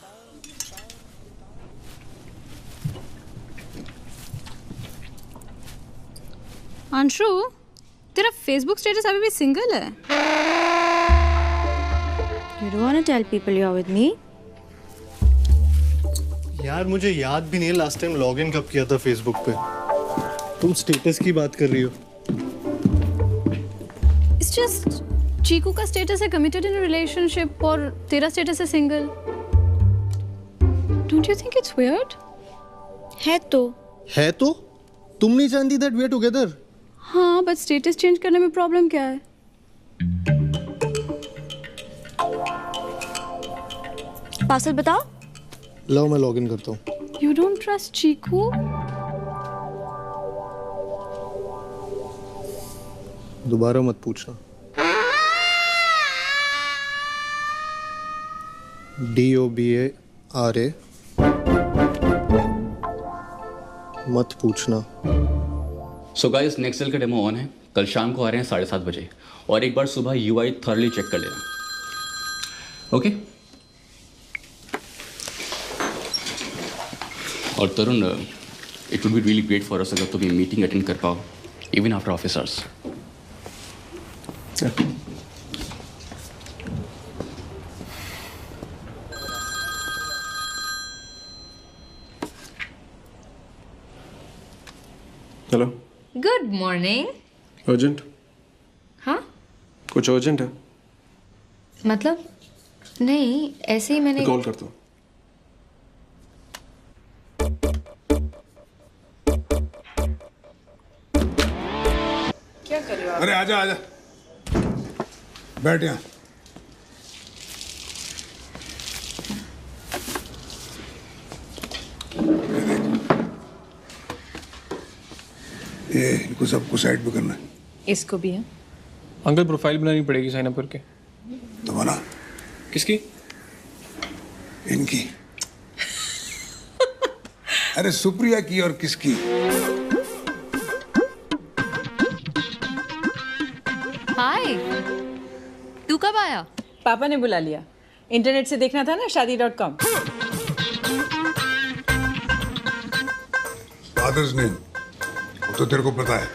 Anshu, तेरा फेसबुक स्टेटस अभी भी सिंगल है? You don't wanna tell people you're with me? यार मुझे याद भी नहीं है लास्ट टाइम लॉगिन कब किया था फेसबुक पे। तुम स्टेटस की बात कर रही हो। It's just चीकू का स्टेटस है कमिटेड इन रिलेशनशिप और तेरा स्टेटस है single. Don't you think it's weird? है तो तुम नहीं जानती that we are together? हाँ, बट स्टेटस चेंज करने में प्रॉब्लम क्या है? पासवर्ड बताओ। लो मैं लॉगिन करता हूँ। You don't trust चीकू? दोबारा मत पूछना। DOBARA मत पूछना। सो गाइस, नेक्स्ट सेल का डेमो ऑन है। कल शाम को आ रहे हैं 7:30 बजे, और एक बार सुबह UI थॉरली चेक कर लेना। ओके? और Tarun, it would be really great for us अगर तुम ये मीटिंग अटेंड कर पाओ, even after office hours. Hello. Good morning. Urgent? हाँ कुछ अर्जेंट है? मतलब नहीं, ऐसे ही मैंने कॉल करता हूँ। क्या कर रहे हो आप? अरे आजा आजा, बैठ यहाँ। ये इनको सबको साइड पे करना है। इसको भी है। अंकल प्रोफाइल बनानी पड़ेगी साइन अप करके। तो बना। किसकी? इनकी। अरे सुप्रिया की और किसकी? हाय। कब आया? पापा ने बुला लिया। इंटरनेट से देखना था ना शादी.com। फादर्स नेम वो तो तेरे को पता है।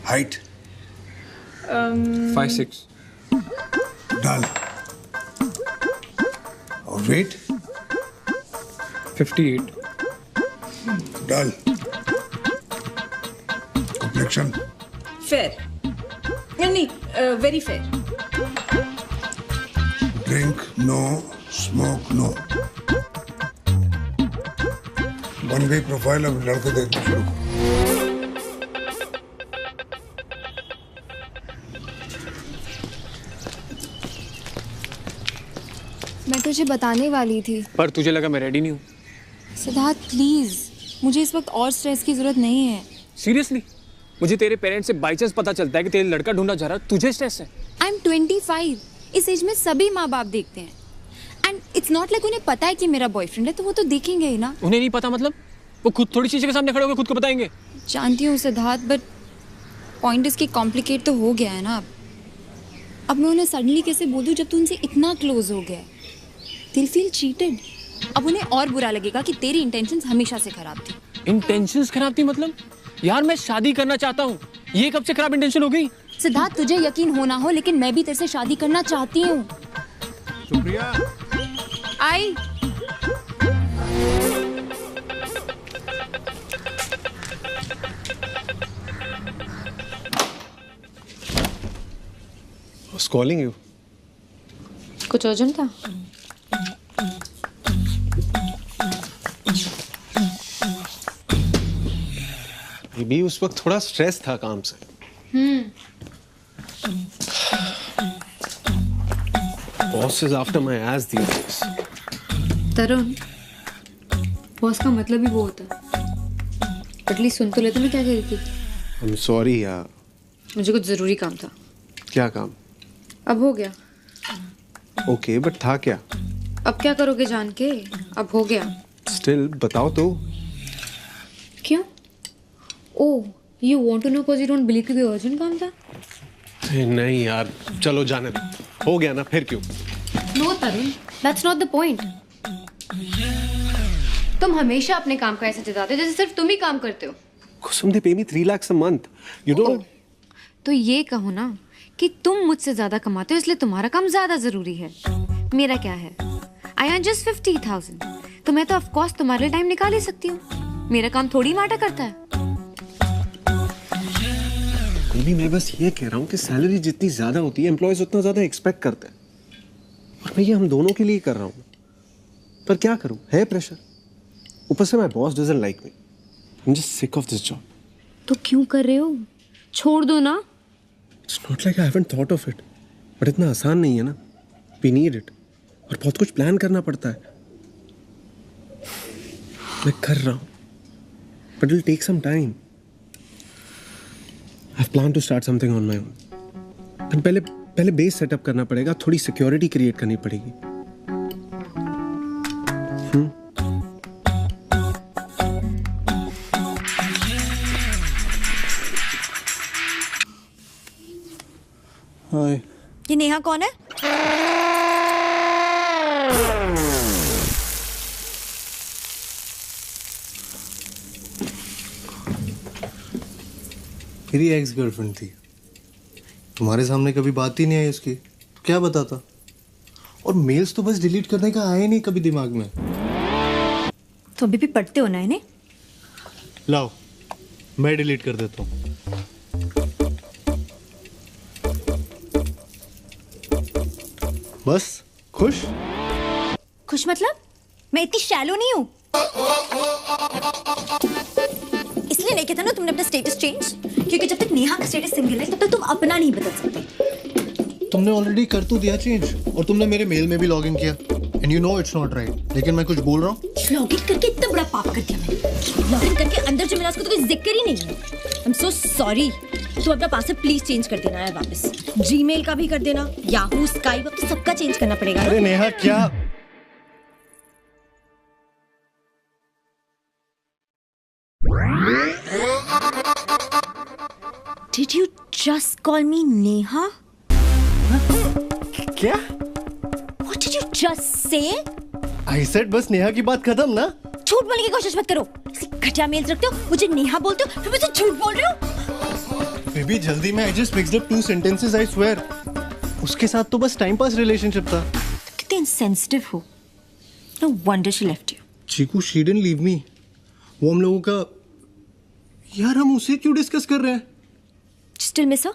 हाइट 5'6". डाल। और वेट 58। डाल। कॉम्प्लेक्शन फेयर, नहीं very fair. Drink no, smoke no. बन गई प्रोफाइल, अब लड़के देखना शुरू करो। मैं तुझे बताने वाली थी, पर तुझे लगा मैं रेडी नहीं हूँ। सिद्धार्थ प्लीज, मुझे इस वक्त और स्ट्रेस की जरूरत नहीं है। सीरियसली? मुझे तेरे पेरेंट्स से बाई चांस पता चलता है कि तेरे लड़का ढूंढा जा रहा है, तुझे स्ट्रेस है? I M 25। इस एज में सभी माँ बाप देखते हैं। एंड इट्स नॉट लाइक उन्हें पता है कि मेरा बॉयफ्रेंड है, तो वो तो देखेंगे ही ना। उन्हें नहीं पता मतलब? वो खुद थोड़ी शीशे के सामने खड़े होकर खुद को बताएंगे। जानती हूँ सिद्धार्थ, बट पॉइंट इसकी कॉम्प्लिकेट तो हो गया है ना। अब मैं उन्हें सडनली कैसे बोल दूँ जब तू उनसे इतना क्लोज हो गया है? दिल फील चीटेड। अब उन्हें और बुरा लगेगा कि तेरी इंटेंशंस हमेशा से खराब थी। इंटेंशंस खराब थी मतलब? यार मैं शादी करना चाहता हूँ, ये कब से खराब इंटेंशन हो गई? सिद्धार्थ तुझे यकीन हो ना हो, लेकिन मैं भी तेरे से शादी करना चाहती हूँ। सुप्रिया आई। was calling you. कुछ अर्जेंट था? भी उस वक्त थोड़ा स्ट्रेस था काम से। Boss is after my ass these days. Tarun, boss का मतलब ही वो होता है। एटलीस्ट सुन तो लेते मैं क्या कह रही थी। I'm sorry यार। मुझे कुछ जरूरी काम था। क्या काम? अब हो गया। ओके, बट था क्या? अब क्या करोगे जान के? अब हो गया। Still बताओ तो। क्यों? ओह, you want to know because you don't believe कि कोई अर्जेंट काम था? नहीं यार, चलो जाने दो। हो गया ना, फिर क्यों? No Tarun, that's not the point. तुम हमेशा अपने काम का ऐसे जताते हो जैसे सिर्फ तुम ही काम करते हो। कुसुम, they pay me 3 lakhs a month. You don't. तो ये कहो ना कि तुम मुझसे ज्यादा कमाते हो इसलिए तुम्हारा काम ज्यादा जरूरी है। मेरा क्या है? I earn just 50,000. तो मैं तो ऑफ कोर्स तुम्हारे लिए टाइम निकाल ही सकती हूँ। मेरा काम थोड़ी मैटर करता है। नहीं, मैं बस ये कह रहा हूँ कि सैलरी जितनी ज्यादा होती है, एम्प्लॉयज उतना ज्यादा एक्सपेक्ट करते हैं। और मैं ये हम दोनों के लिए कर रहा हूँ। पर क्या करूँ, है प्रेशर। ऊपर से my boss doesn't like me. I am just sick of this job. तो क्यों कर रहे हो? छोड़ दो ना। It's not like I haven't thought of it, but इतना आसान नहीं है ना। वी नीड इट, और बहुत कुछ प्लान करना पड़ता है। मैं कर रहा हूँ, but it will take some time. I have planned to start something on my own. पहले बेस सेटअप करना पड़ेगा, थोड़ी सिक्योरिटी क्रिएट करनी पड़ेगी। हाय। ये नेहा कौन है? मेरी एक्स गर्लफ्रेंड थी। तुम्हारे सामने कभी बात ही नहीं आई उसकी, तो क्या बताता। और मेल्स तो बस डिलीट करने का आया ही नहीं कभी दिमाग में। तो अभी भी पढ़ते हो ना इन्हें? लाओ, मैं डिलीट कर देता हूँ। बस खुश? खुश मतलब? मैं इतनी शैलो नहीं हूँ। इसलिए नहीं कहता ना तुमने अपना स्टेटस चेंज, क्योंकि जब तक नेहा का स्टेटस सिंगल है तब तक तुम अपना नहीं बदल सकते। तुमने ऑलरेडी कर तो दिया चेंज, और तुमने मेरे मेल में भी लॉग इन किया। And you know it's not right, लेकिन मैं कुछ बोल रहा हूँ। लॉग इन करके इतना बड़ा पाप कर दिया मैंने। लॉग इन करके अंदर जो मिला उसका तो कोई जिक्र ही नहीं है। I am so sorry. तो अपना पासवर्ड प्लीज चेंज कर देना यार वापस। जीमेल का भी कर देना, याहू, स्काइप, अब तो सबका चेंज करना पड़ेगा। अरे नेहा क्या? Did you just call me Neha? क्या? What did you just say? I said बस नेहा की बात खत्म ना? झूठ बोलने की कोशिश मत करो। ऐसे घटिया मेल्स रखते हो, मुझे नेहा बोलते हो, फिर मुझे झूठ बोल रहे हो। बेबी जल्दी में I just mixed up 2 sentences I swear. उसके साथ तो बस टाइम पास रिलेशनशिप था। कितने insensitive हो। No wonder she left you. Chiku she didn't leave me. वो हम लोगों का यार हम उसे क्यों डिस्कस कर रहे हैं? Still miss her?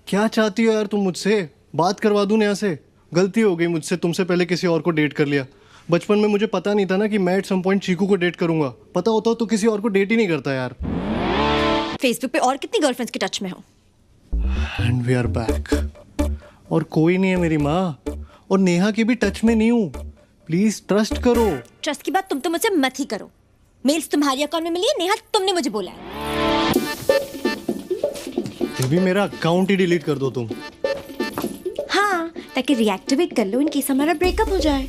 क्या चाहती हो यार तुम मुझसे? बात करवा दूं नेहा से? गलती हो गई मुझसे, तुमसे पहले किसी और को डेट कर लिया। बचपन में मुझे पता नहीं था ना कि मैं एट सम पॉइंट चीकू को डेट करूंगा। पता होता तो किसी और को डेट ही नहीं करता यार। फेसबुक पे और कितनी गर्लफ्रेंड्स के टच में हो? And we are back. और कोई नहीं है मेरी माँ, और नेहा के भी टच में नहीं हूँ। प्लीज ट्रस्ट करो। ट्रस्ट की बात तुम तो मुझसे मत ही करो। मेल्स तुम्हारी अकाउंट में मिली है, नेहा तुमने मुझे बोला है। बेबी मेरा अकाउंट ही डिलीट कर दो तुम। हाँ, ताकि रिएक्टिवेट कर लो इन केस हमारा ब्रेकअप हो जाए।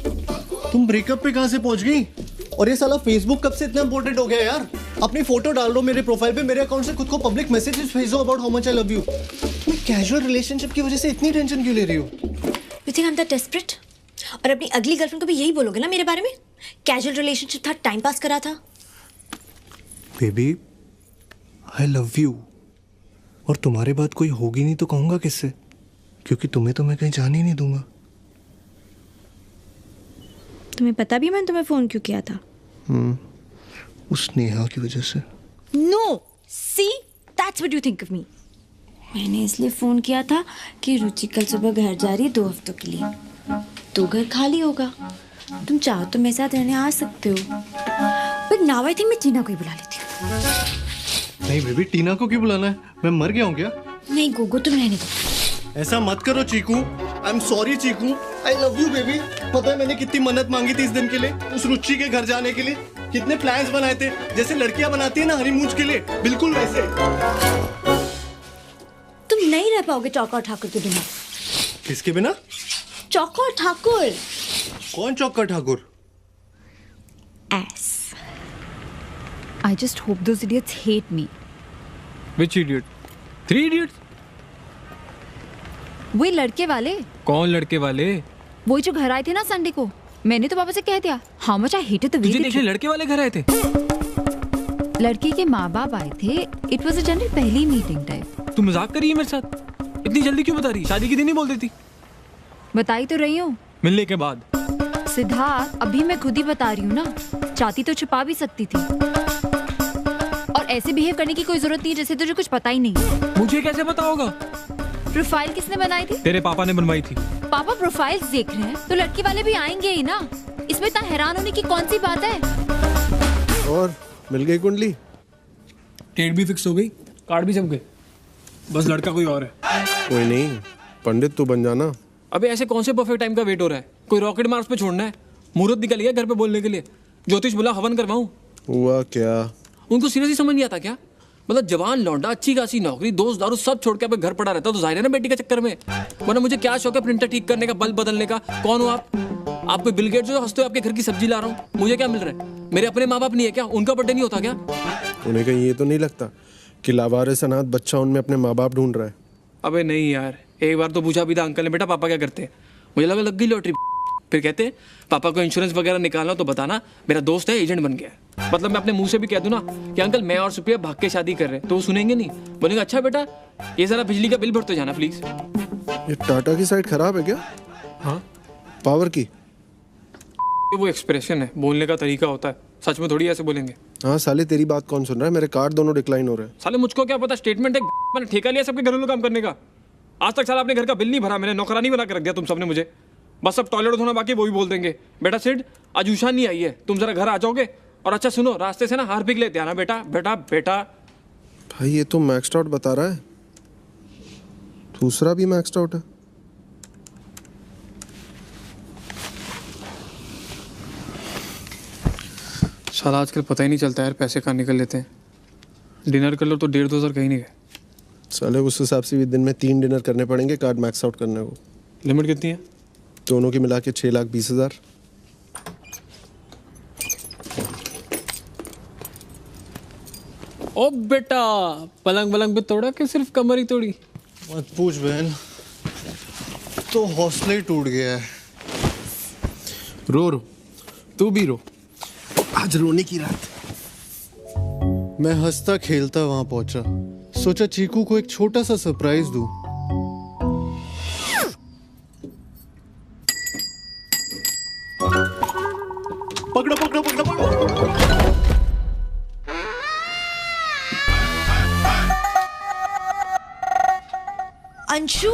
तुम ब्रेकअप पे कहाँ से पहुंच गई? और ये साला फेसबुक कब से इतना इंपॉर्टेंट हो गया यार? अपनी फोटो डाल दो मेरे प्रोफाइल पे, मेरे अकाउंट से खुद को पब्लिक मैसेजेस भेजो about how much I love you. तुम कैजुअल रिलेशनशिप की वजह से इतनी टेंशन क्यों ले रही हो? You think I'm that desperate? और अपनी अगली गर्लफ्रेंड को भी यही बोलोगे ना मेरे बारे में? कैजुअल रिलेशनशिप था, टाइम पास करा था। बेबी आई लव यू, और तुम्हारे बाद कोई होगी नहीं तो कहूंगा किससे? क्योंकि तुम्हें तो मैं कहीं जाने ही नहीं दूंगा। तुम्हें पता भी मैंने तुम्हें फोन क्यों किया था? उस नेहा की वजह से। No, see, that's what you think of me. मैंने इसलिए फोन किया था कि रुचि कल सुबह घर जा रही है 2 हफ्तों के लिए, तो घर खाली होगा। तुम चाहो तो मेरे साथ रहने आ सकते हो। But now I think मैं टीना को ही बुला लेती हूँ। नहीं बेबी, टीना को क्यों बुलाना है? मैं मर गया हूँ क्या? नहीं गोगो, तुम रहने दो। ऐसा मत करो Chiku. I am sorry Chiku. I love you baby. पता है मैंने कितनी मन्नत मांगी थी इस दिन के लिए, उस रुचि के घर जाने के लिए। कितने प्लान्स बनाए थे, जैसे लड़कियां बनाती है ना हनीमून के लिए, बिल्कुल वैसे। तुम नहीं रह पाओगे चौका और ठाकुर के बिना। किसके बिना? चौका और ठाकुर। कौन चौका Thakur? Ass. I just hope those idiots hate me. Which idiot? 3 idiots? वही लड़के वाले। कौन लड़के वाले? वही जो घर आए थे ना संडे को। मैंने तो पापा से कह दिया how much I hated the way तुझे they देखने लड़के वाले घर आए थे? लड़की के माँ बाप आए थे। It was a general पहली मीटिंग टाइप। तू मजाक कर रही है मेरे साथ? इतनी जल्दी क्यों बता रही? शादी के दिन ही बोल देती। बताई तो रही हूँ। मिलने के बाद। सिद्धार्थ, अभी मैं खुद ही बता रही हूँ ना। चाहती तो छुपा भी सकती थी, और ऐसे बिहेव करने की कोई जरूरत नहीं जैसे तुझे कुछ पता ही नहीं। मुझे कैसे पता होगा? प्रोफाइल किसने बनाई थी? तेरे पापा ने बनवाई थी। पापा प्रोफाइल्स देख रहे हैं तो लड़की वाले भी आएंगे ही ना। इसमें इतना हैरान होने की कौन सी बात है? और मिल गई कुंडली? डेट भी फिक्स हो गई, कार्ड भी जम गए, बस लड़का कोई और है। कोई नहीं, पंडित तो बन जाना। अबे ऐसे कौन से परफेक्ट टाइम का वेट हो रहा है? कोई रॉकेट मार्स पे छोड़ना है? मुहूर्त निकल गया घर पे बोलने के लिए। ज्योतिष बोला हवन करवाऊं। हुआ क्या? उनको सीरियसली समझ नहीं आता क्या? मतलब जवान लौंडा, अच्छी खासी नौकरी, दोस्त दारू सब छोड़ के घर पड़ा रहता, तो जाहिर है ना बेटी के चक्कर में। वरना मुझे क्या शौक है प्रिंटर ठीक करने का, बल्ब बदलने का? कौन हो आप? आप कोई बिल गेट्स जो हंसते हो आपके घर की सब्जी ला रहा हूँ? मुझे क्या मिल रहा है? मेरे अपने माँ बाप नहीं है क्या? उनका बर्थडे नहीं होता क्या? उन्हें कहीं ये तो नहीं लगता कि लावारिस अनाथ बच्चा उनमें अपने माँ बाप ढूंढ रहा है? अबे नहीं यार, एक बार तो पूछा भी था अंकल ने, बेटा पापा क्या करते हैं? मुझे लगा लग गई लॉटरी। फिर कहते पापा को इंश्योरेंस वगैरह निकालना तो बताना, मेरा दोस्त है एजेंट बन गया है। मतलब मैं अपने मुंह से भी कह दूं ना कि अंकल मैं और सुप्रिया भाग के शादी कर रहे हैं, तो वो सुनेंगे नहीं। बोलेंगे अच्छा बेटा ये जरा बिजली का बिल भरते जाना प्लीज। ये टाटा की साइड खराब है क्या? हाँ पावर की। वो एक्सप्रेशन है, बोलने का तरीका होता है, सच में थोड़ी ऐसे बोलेंगे। हाँ साले तेरी बात कौन सुन रहा है? मेरे कार्ड दोनों डिक्लाइन हो रहे हैं। साले मुझको क्या पता, स्टेटमेंट है, मैंने ठेका लिया सबके घरेलू काम करने का। आज तक साला अपने घर का बिल नहीं भरा मैंने, नौकरानी बना के रख दिया तुम सबने मुझे। बस अब टॉयलेट धोना बाकी, वो भी बोल देंगे बेटा सिड आज उषा नहीं आई है, तुम जरा घर आ जाओगे। और अच्छा सुनो, रास्ते से ना हार्पिक लेते आना बेटा। बेटा बेटा भाई ये तो मैक्स्ड आउट बता रहा है, दूसरा भी मैक्स्ड आउट है। साला आजकल पता ही नहीं चलता यार, पैसे कहाँ निकल लेते हैं। डिनर कर लो तो 1,500 कहीं नहीं गए। साले उस हिसाब से भी दिन में 3 डिनर करने पड़ेंगे कार्ड मैक्स आउट करने को। लिमिट कितनी है? दोनों की मिला के 6,20,000। ओ बेटा पलंग वलंग पे तोड़ा कि सिर्फ कमर ही तोड़ी? मत पूछ बहन, तो हौसला ही टूट गया है। रो रो, तू भी रो, आज रोने की रात। मैं हंसता खेलता वहां पहुंचा, सोचा चीकू को एक छोटा सा सरप्राइज दूं। पकड़ो पकड़ो पकड़ो पकड़ो। अंशु,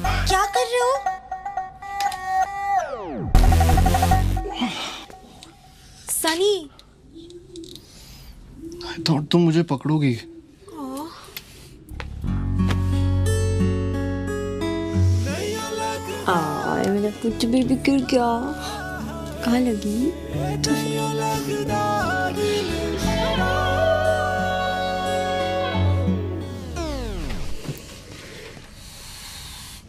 क्या कर रहे हो? सनी, थॉट तुम मुझे पकड़ोगी। मेरा कुछ भी बिगड़ गया। कहाँ लगी?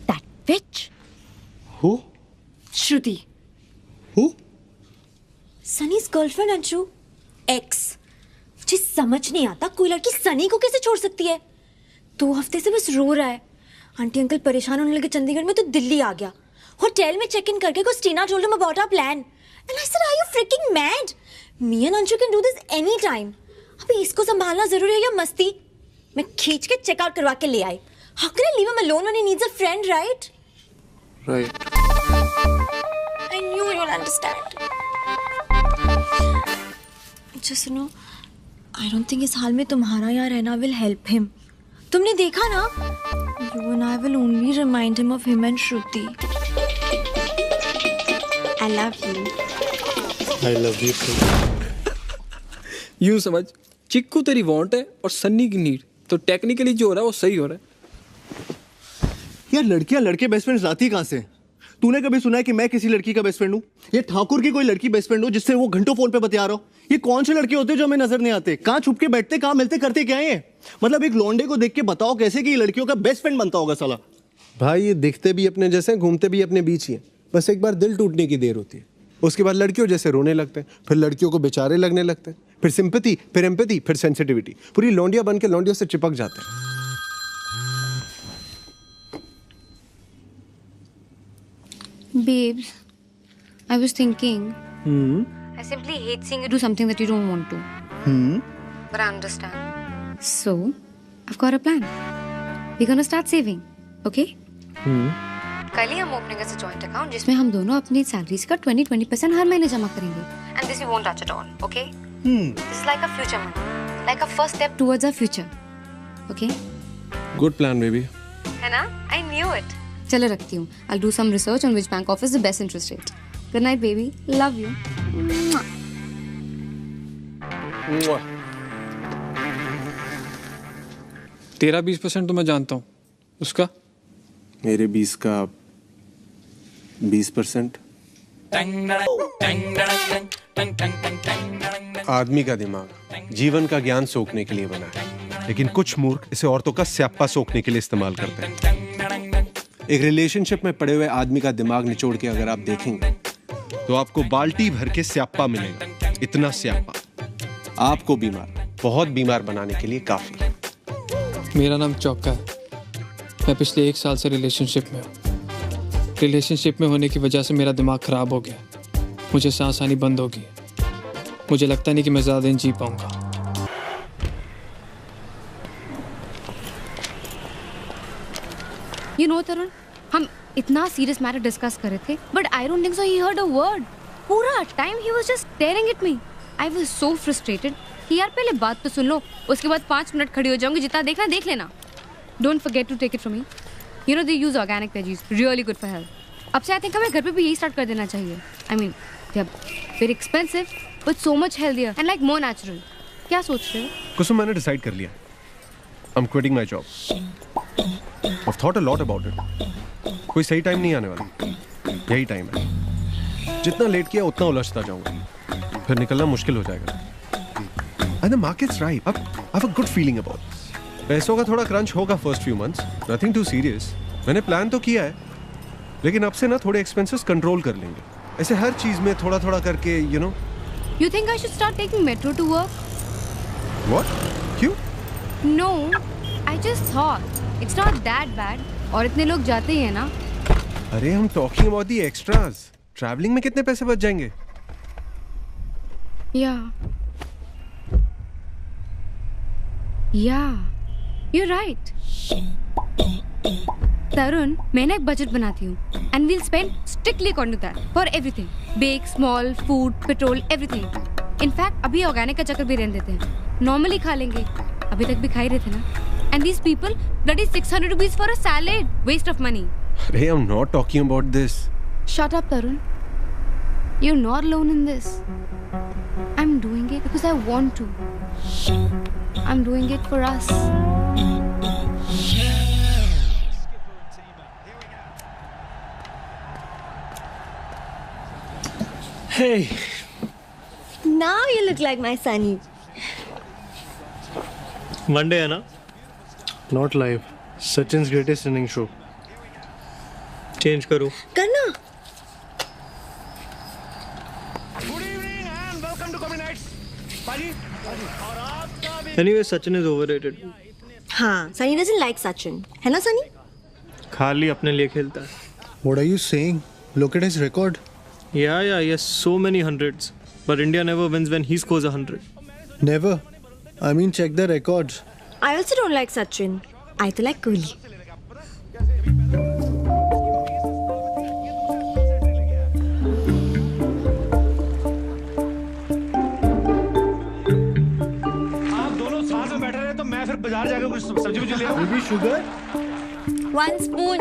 That bitch. Who? Shruti. Who? सनी's girlfriend Anshu, ex। मुझे समझ नहीं आता कोई लड़की सनी को कैसे छोड़ सकती है। 2 हफ्ते से बस रो रहा है। आंटी अंकल परेशान होने लगे चंडीगढ़ में तो दिल्ली आ गया। होटल में चेक इन करके Christina told him about our plan and I said are you freaking mad? Me and Anshu can do this any time. अभी इसको संभालना जरूरी है या मस्ती? मैं खींच के चेक आउट करवा के ले आई। How can I leave him alone when he needs a friend, right? Right. I knew you would understand. Just you know, I don't think इस हाल में तुम्हारा यहाँ रहना will help him. तुमने देखा ना? You and I will only remind him of him and Shruti. I love you. I love you too. यूं समझ, चिक्कू तेरी वांट है और सन्नी की नीड, तो टेक्निकली जो हो रहा है वो सही हो रहा है। यार लड़कियां लड़के बेस्ट फ्रेंड्स लाती कहां से? तूने कभी सुना है कि मैं किसी लड़की का बेस्ट फ्रेंड हूँ? ये ठाकुर की कोई लड़की बेस्ट फ्रेंड हो जिससे वो घंटों फोन पे बतिया रहा हो? ये कौन से लड़के होते हैं जो हमें नजर नहीं आते? कहाँ छुप के बैठते, कहाँ मिलते, करते क्या है? मतलब एक लौंडे को देख के बताओ कैसे कि ये लड़कियों का बेस्ट फ्रेंड बनता होगा साला। भाई ये दिखते भी अपने जैसे, घूमते भी अपने बीच ही हैं। बस एक बार दिल टूटने की देर होती है, उसके बाद लड़कियों जैसे रोने लगते हैं, फिर लड़कियों को बेचारे लगने लगते हैं, फिर सिंपैथी, फिर एम्पैथी, फिर सेंसिटिविटी, पूरी लौंडिया बन के लौंडियों से चिपक जाते हैं। Babes, I was thinking. I simply hate seeing you do something that you don't want to. But I understand. So, I've got a plan. We're gonna start saving, okay? कल ही हम ओपनिंग ऐसे जॉइंट अकाउंट जिसमें हम दोनों अपनी सैलरीज का 20% हर महीने जमा करेंगे. And this we won't touch at all, okay? This is like a future money, like a first step towards our future, okay? Good plan, baby. है ना? I knew it. चलो रखती हूँ. I'll do some research on which bank offers the best interest rate. Good night, baby. Love you. तेरा 20% तो मैं जानता हूँ, उसका? मेरे 20 का 20%। आदमी का दिमाग जीवन का ज्ञान सोखने के लिए बना है, लेकिन कुछ मूर्ख इसे औरतों का स्यापा सोखने के लिए इस्तेमाल करते हैं। एक रिलेशनशिप में पड़े हुए आदमी का दिमाग निचोड़ के अगर आप देखेंगे तो आपको बाल्टी भर के स्यापा मिलेगा। इतना स्यापा आपको बीमार, बहुत बीमार बनाने के लिए काफी है। मेरा नाम चौका है। मैं पिछले 1 साल से रिलेशनशिप में हूँ। रिलेशनशिप में होने की वजह से मेरा दिमाग खराब हो गया। मुझे सांस आनी बंद हो गई। मुझे लगता नहीं कि मैं ज़्यादा दिन जी पाऊंगा। You know, तरुण, हम इतना सीरियस मैटर डिस्कस कर रहे थे, but I don't think so he heard a word. पूरा time he was just staring at me. I was so frustrated कि यार पहले बात तो सुन लो, उसके बाद 5 मिनट खड़ी हो जाऊंगी, जितना देखना देख लेना. Don't forget to take it from me. You know they use organic veggies, really good for health. अब से आई थिंक हमें घर पे भी यही स्टार्ट कर देना चाहिए. I mean they are very expensive but so much healthier and like more natural. क्या सोच रहे हो? कुसुम, मैंने डिसाइड कर लिया. I am quitting my job. I've thought a lot about it. कोई सही टाइम नहीं आने वाला. यही टाइम है. जितना लेट किया उतना उलझता जाऊंगा, फिर निकलना मुश्किल हो जाएगा. And the market's right. I have a good feeling about this. पैसों का थोड़ा क्रंच होगा first few months. Nothing too serious. मैंने प्लान तो किया है, लेकिन अब से ना थोड़े एक्सपेंसेस कंट्रोल कर लेंगे. ऐसे हर चीज में थोड़ा थोड़ा करके, you know. You think I should start taking metro to work? What? क्यों? No. I just thought it's not that bad. और इतने लोग जाते ही हैं ना. अरे हम talking about the extras. Travelling में कितने पैसे बच जाएंगे? Yeah, you're right. तरुण, मैं ना एक बजट बनाती हूँ and we'll spend strictly according to that for everything. Big, small, food, petrol, everything. In fact, अभी ऑर्गेनिक का चक्कर भी रहने देते हैं. Normally खा लेंगे. अभी तक भी खा ही रहे थे ना. And these people, bloody 600 rupees for a salad. Waste of money. अरे I'm not talking about this. Shut up, Tarun. You're not alone in this. I'm doing it because I want to. I'm doing it for us. Hey. Now you look like my Sunny. Monday है ना? Not live. Sachin's greatest inning show. Change करो. करना. Good evening and welcome to Comedy Nights. पाजी. Anyway, Sachin is overrated. हाँ, Sunny doesn't like Sachin. है ना Sunny? खाली अपने लिए खेलता है. What are you saying? Look at his record. Yeah, he has so many hundreds. But India never wins when he scores 100. Never. I mean, check the records. I also don't like Sachin. I to like Kohli. आप दोनों साथ में बैठे रहे तो मैं फिर बाजार जाकर कुछ सब्जी ले आऊं. Maybe sugar? 1 spoon.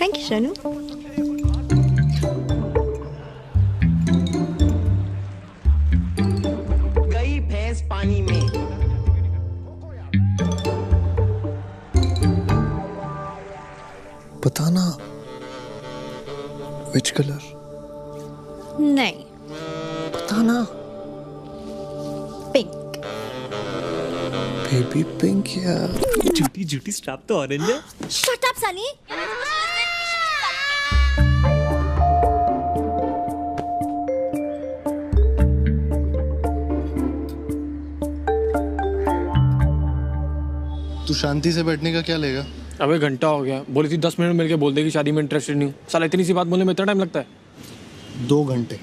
Thank you, Shanu. गई भैंस पानी में. बताना. Which color? नहीं. बताना. Pink. Baby pink यार. झूठी स्ट्रैप तो ऑरेंज है. Shut up, Sunny. तू शांति से बैठने का क्या लेगा? अबे घंटा हो गया. बोली थी 10 मिनट मिलके बोल देगी शादी में इंटरेस्टेड नहीं हूँ. साला इतनी सी बात बोलने में इतना टाइम लगता है? 2 घंटे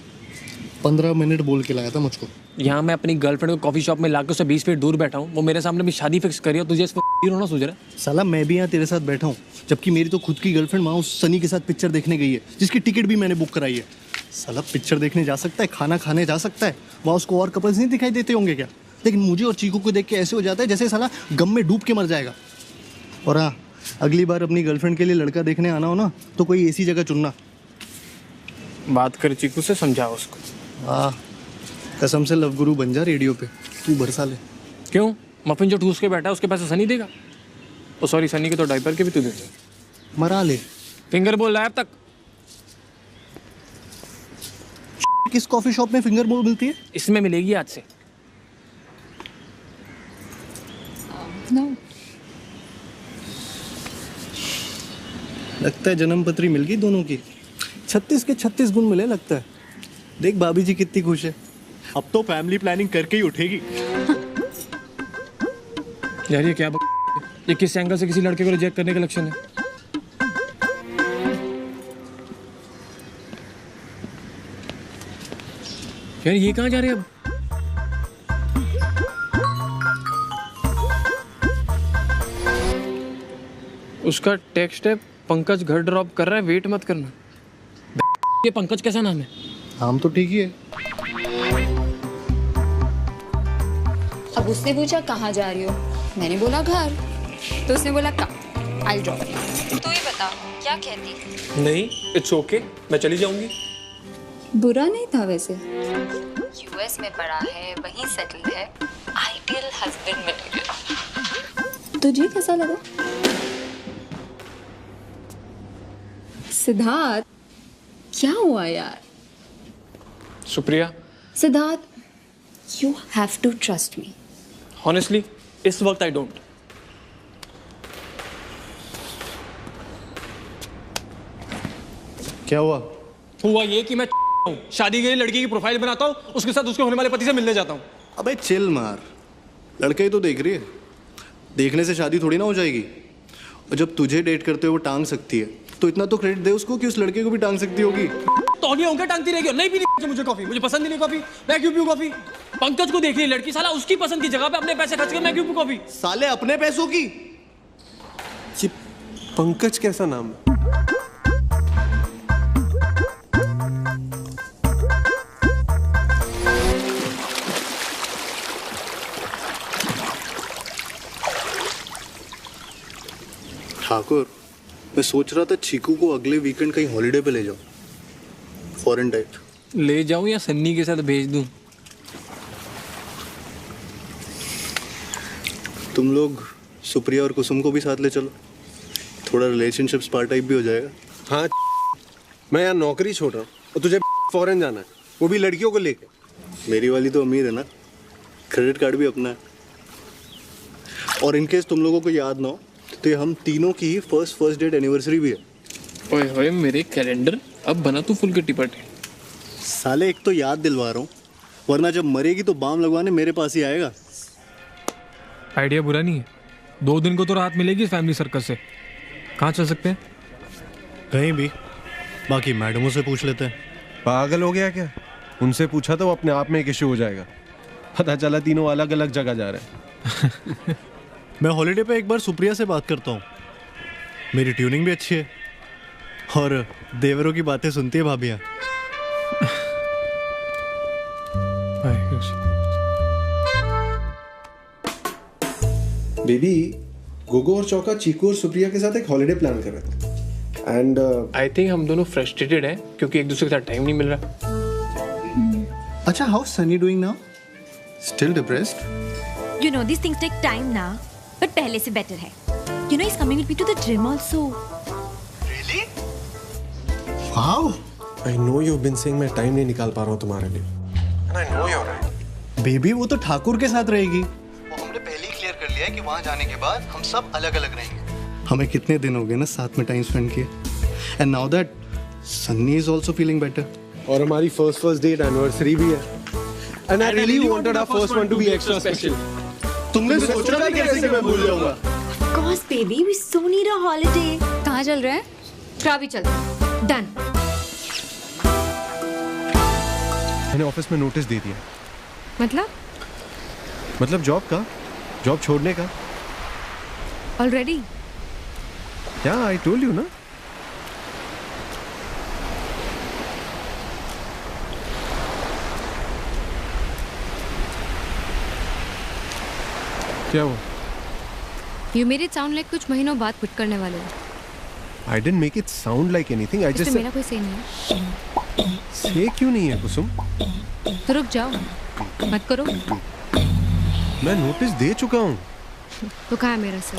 15 मिनट बोल के लाया था मुझको. यहाँ मैं अपनी गर्लफ्रेंड को कॉफी शॉप में लाकर उससे 20 फीट दूर बैठा हूँ. वो मेरे सामने भी शादी फिक्स करी और तुझे इस पर होना सोच रहा है? साला मैं भी यहाँ तेरे साथ बैठा हूँ जबकि मेरी तो खुद की गर्लफ्रेंड वहाँ उस सनी के साथ पिक्चर देखने गई है जिसकी टिकट भी मैंने बुक कराई है. साला पिक्चर देखने जा सकता है, खाना खाने जा सकता है, वहाँ उसको और कपल्स नहीं दिखाई देते होंगे क्या? लेकिन मुझे और चीकू को देख के ऐसे हो जाता है जैसे साला गम में डूब के मर जाएगा. और हाँ, अगली बार अपनी गर्लफ्रेंड के लिए लड़का देखने आना हो ना तो कोई ऐसी जगह चुनना. बात कर चीकू से, समझाओ उसको. हाँ, कसम से लव गुरु बन जा रेडियो पे. तू भरसा ले. क्यों? मफिन जो ठूस के बैठा है उसके पैसे सनी देगा? ओ सॉरी, सनी के तो डायपर के भी तू दे. मरा ले. फिंगर बोल रहा है अब तक. किस कॉफी शॉप में फिंगर बोल मिलती है? इसमें मिलेगी आज से. No. लगता है जन्म पत्री मिल गई दोनों की. 36 के 36 गुण मिले लगता है. देख भाभी जी कितनी खुश है. अब तो फैमिली प्लानिंग करके ही उठेगी. यार ये क्या ये किस एंगल से किसी लड़के को रिजेक्ट करने का लक्षण है? यार ये कहाँ जा रहे हैं अब? उसका टेक्स्ट है पंकज घर ड्रॉप कर रहा है, वेट मत करना. ये पंकज कैसा नाम है? नाम तो ठीक ही है. अब उसने पूछा कहाँ जा रही हो, मैंने बोला घर, तो उसने बोला कम, आई ड्रॉप. तू ही बता क्या कहती? नहीं, इट्स ओके, मैं चली जाऊंगी. बुरा नहीं था वैसे. यूएस में पढ़ा है, वहीं सेटल है, आइडियल हस्बैंड मटेरियल. तुझे कैसा लगा? सिद्धार्थ क्या हुआ यार? Supriya. Siddharth, you have to trust me. Honestly, इस वक्त I don't. क्या हुआ? हुआ ये कि मैं हूँ, शादी के लिए लड़की की प्रोफाइल बनाता हूँ, उसके साथ उसके होने वाले पति से मिलने जाता हूँ। अबे चिल मार, लड़का ही तो देख रही है, देखने से शादी थोड़ी ना हो जाएगी। और जब तुझे डेट करते हुए वो टांग सकती है तो इतना तो क्रेडिट दे उसको कि उस लड़के को भी टांग सकती होगी। तौलिया होकर टांगती रहेगी और नहीं पीनी मुझे कॉफी, मुझे पसंद ही नहीं कॉफी, मैं क्यों पीऊँ कॉफी? पंकज को देख रही लड़की, साला उसकी पसंद की जगह पे अपने पैसे खर्च कर मैं क्यों पीऊँ कॉफी? साले अपने पैसों की। ये पंकज कैसा नाम है? ठाकुर, मैं सोच रहा था चीकू को अगले वीकेंड कहीं हॉलीडे पे ले जाऊं, फॉरेन टाइप। ले जाऊं या सन्नी के साथ भेज दूं? तुम लोग सुप्रिया और कुसुम को भी साथ ले चलो, थोड़ा रिलेशनशिप स्पार्क टाइप भी हो जाएगा। हाँ, मैं यहाँ नौकरी छोड़ रहा हूँ और तुझे फॉरेन जाना है, वो भी लड़कियों को लेके। मेरी वाली तो अमीर है ना, क्रेडिट कार्ड भी अपना है। और इनकेस तुम लोगों को याद ना हो तो ये हम तीनों की ही फर्स्ट डेट एनिवर्सरी भी है। ओए होए मेरे कैलेंडर, अब बना तू फुल कट्टी पट्टी। साले एक तो याद दिलवा रहा हूँ, वरना जब मरेगी तो बाम लगवाने मेरे पास ही आएगा। आइडिया बुरा नहीं है, 2 दिन को तो राहत मिलेगी फैमिली सर्कस से। कहाँ चल सकते हैं? कहीं भी, बाकी मैडमों से पूछ लेते हैं। पागल हो गया क्या? उनसे पूछा तो अपने आप में एक इश्यू हो जाएगा। पता चला तीनों अलग अलग जगह जा रहे हैं। मैं हॉलीडे पे एक बार सुप्रिया से बात करता हूँ, मेरी ट्यूनिंग भी अच्छी है और देवरों की बातें सुनती है भाभियाँ। बेबी, गोगो और चौका चीकू और सुप्रिया के साथ एक हॉलीडे प्लान कर रहे थे एंड आई थिंक हम दोनों फ्रस्ट्रेटेड हैं क्योंकि एक दूसरे के साथ टाइम नहीं मिल रहा। अच्छा, how Sunny doing now? Still depressed? You know these things take time now, but पहले से better है। You know he's coming with me to the gym also. Really? Wow! I know you've been saying मैं टाइम नहीं निकाल पा रहा हूँ तुम्हारे लिए। And I know you're right. Baby, वो तो ठाकुर के साथ रहेगी। वो हमने पहले ही क्लियर कर लिया है कि वहाँ जाने के बाद हम सब अलग अलग रहेंगे। हमें कितने दिन हो गए ना साथ में टाइम स्पेंड किए। And now that Sunny is also feeling better. और हमारी फर्स्ट डेट एनिवर्सरी भी है। And I really wanted our first one to be extra special. तुमने सोचा था कैसे कि मैं भूल जाऊंगा? Of course, baby, we so need a holiday. कहाँ चल रहे हैं? क्राबी चलते हैं। डन। मैंने ऑफिस में नोटिस दे दिया। मतलब जॉब का, जॉब छोड़ने का। ऑलरेडी? क्या? I told you ना। क्या हुआ? You made it sound like कुछ महीनों बाद क्विट करने वाले हो। I didn't make it sound like anything. I just मेरा कोई से नहीं है। से क्यों नहीं है कुसुम? तो रुक जाओ, मत करो। मैं नोटिस दे चुका हूँ। तो कहाँ है मेरा से?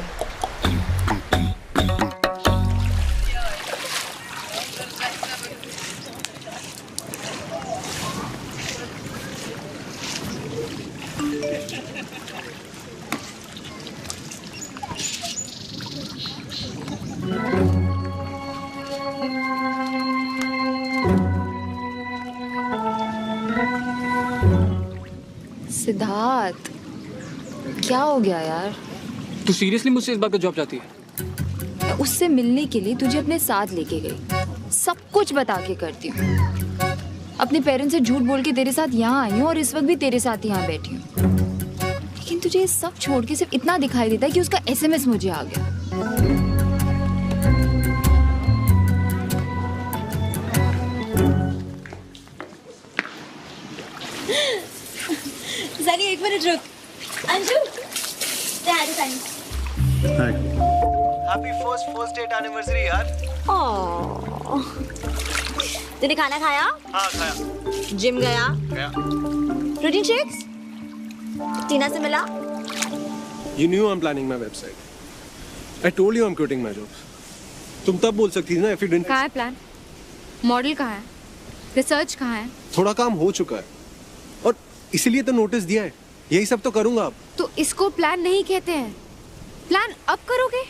सिद्धार्थ, क्या हो गया यार? तू सीरियसली मुझसे इस बात का जॉब चाहती है? मैं उससे मिलने के लिए तुझे अपने साथ लेके गई, सब कुछ बता के करती हूँ। अपने पेरेंट्स से झूठ बोल के तेरे साथ यहाँ आई हूँ और इस वक्त भी तेरे साथ यहाँ बैठी हूँ। लेकिन तुझे ये सब छोड़ के सिर्फ इतना दिखाई देता है कि उसका SMS मुझे आ गया। सनी, एक मिनट रुक। Anju, happy first date anniversary यार। तूने खाना खाया? हाँ खाया। जिम गया? गया। Protein shakes? टीना से मिला? You knew I'm planning my website. I told you I'm quitting my job. तुम तब बोल सकती थी ना if you didn't. कहाँ है प्लान? मॉडल कहाँ है? रिसर्च कहाँ है? थोड़ा काम हो चुका है और इसीलिए तो नोटिस दिया है। यही सब तो करूंगा अब। तो इसको प्लान नहीं कहते हैं, प्लान अब करोगे।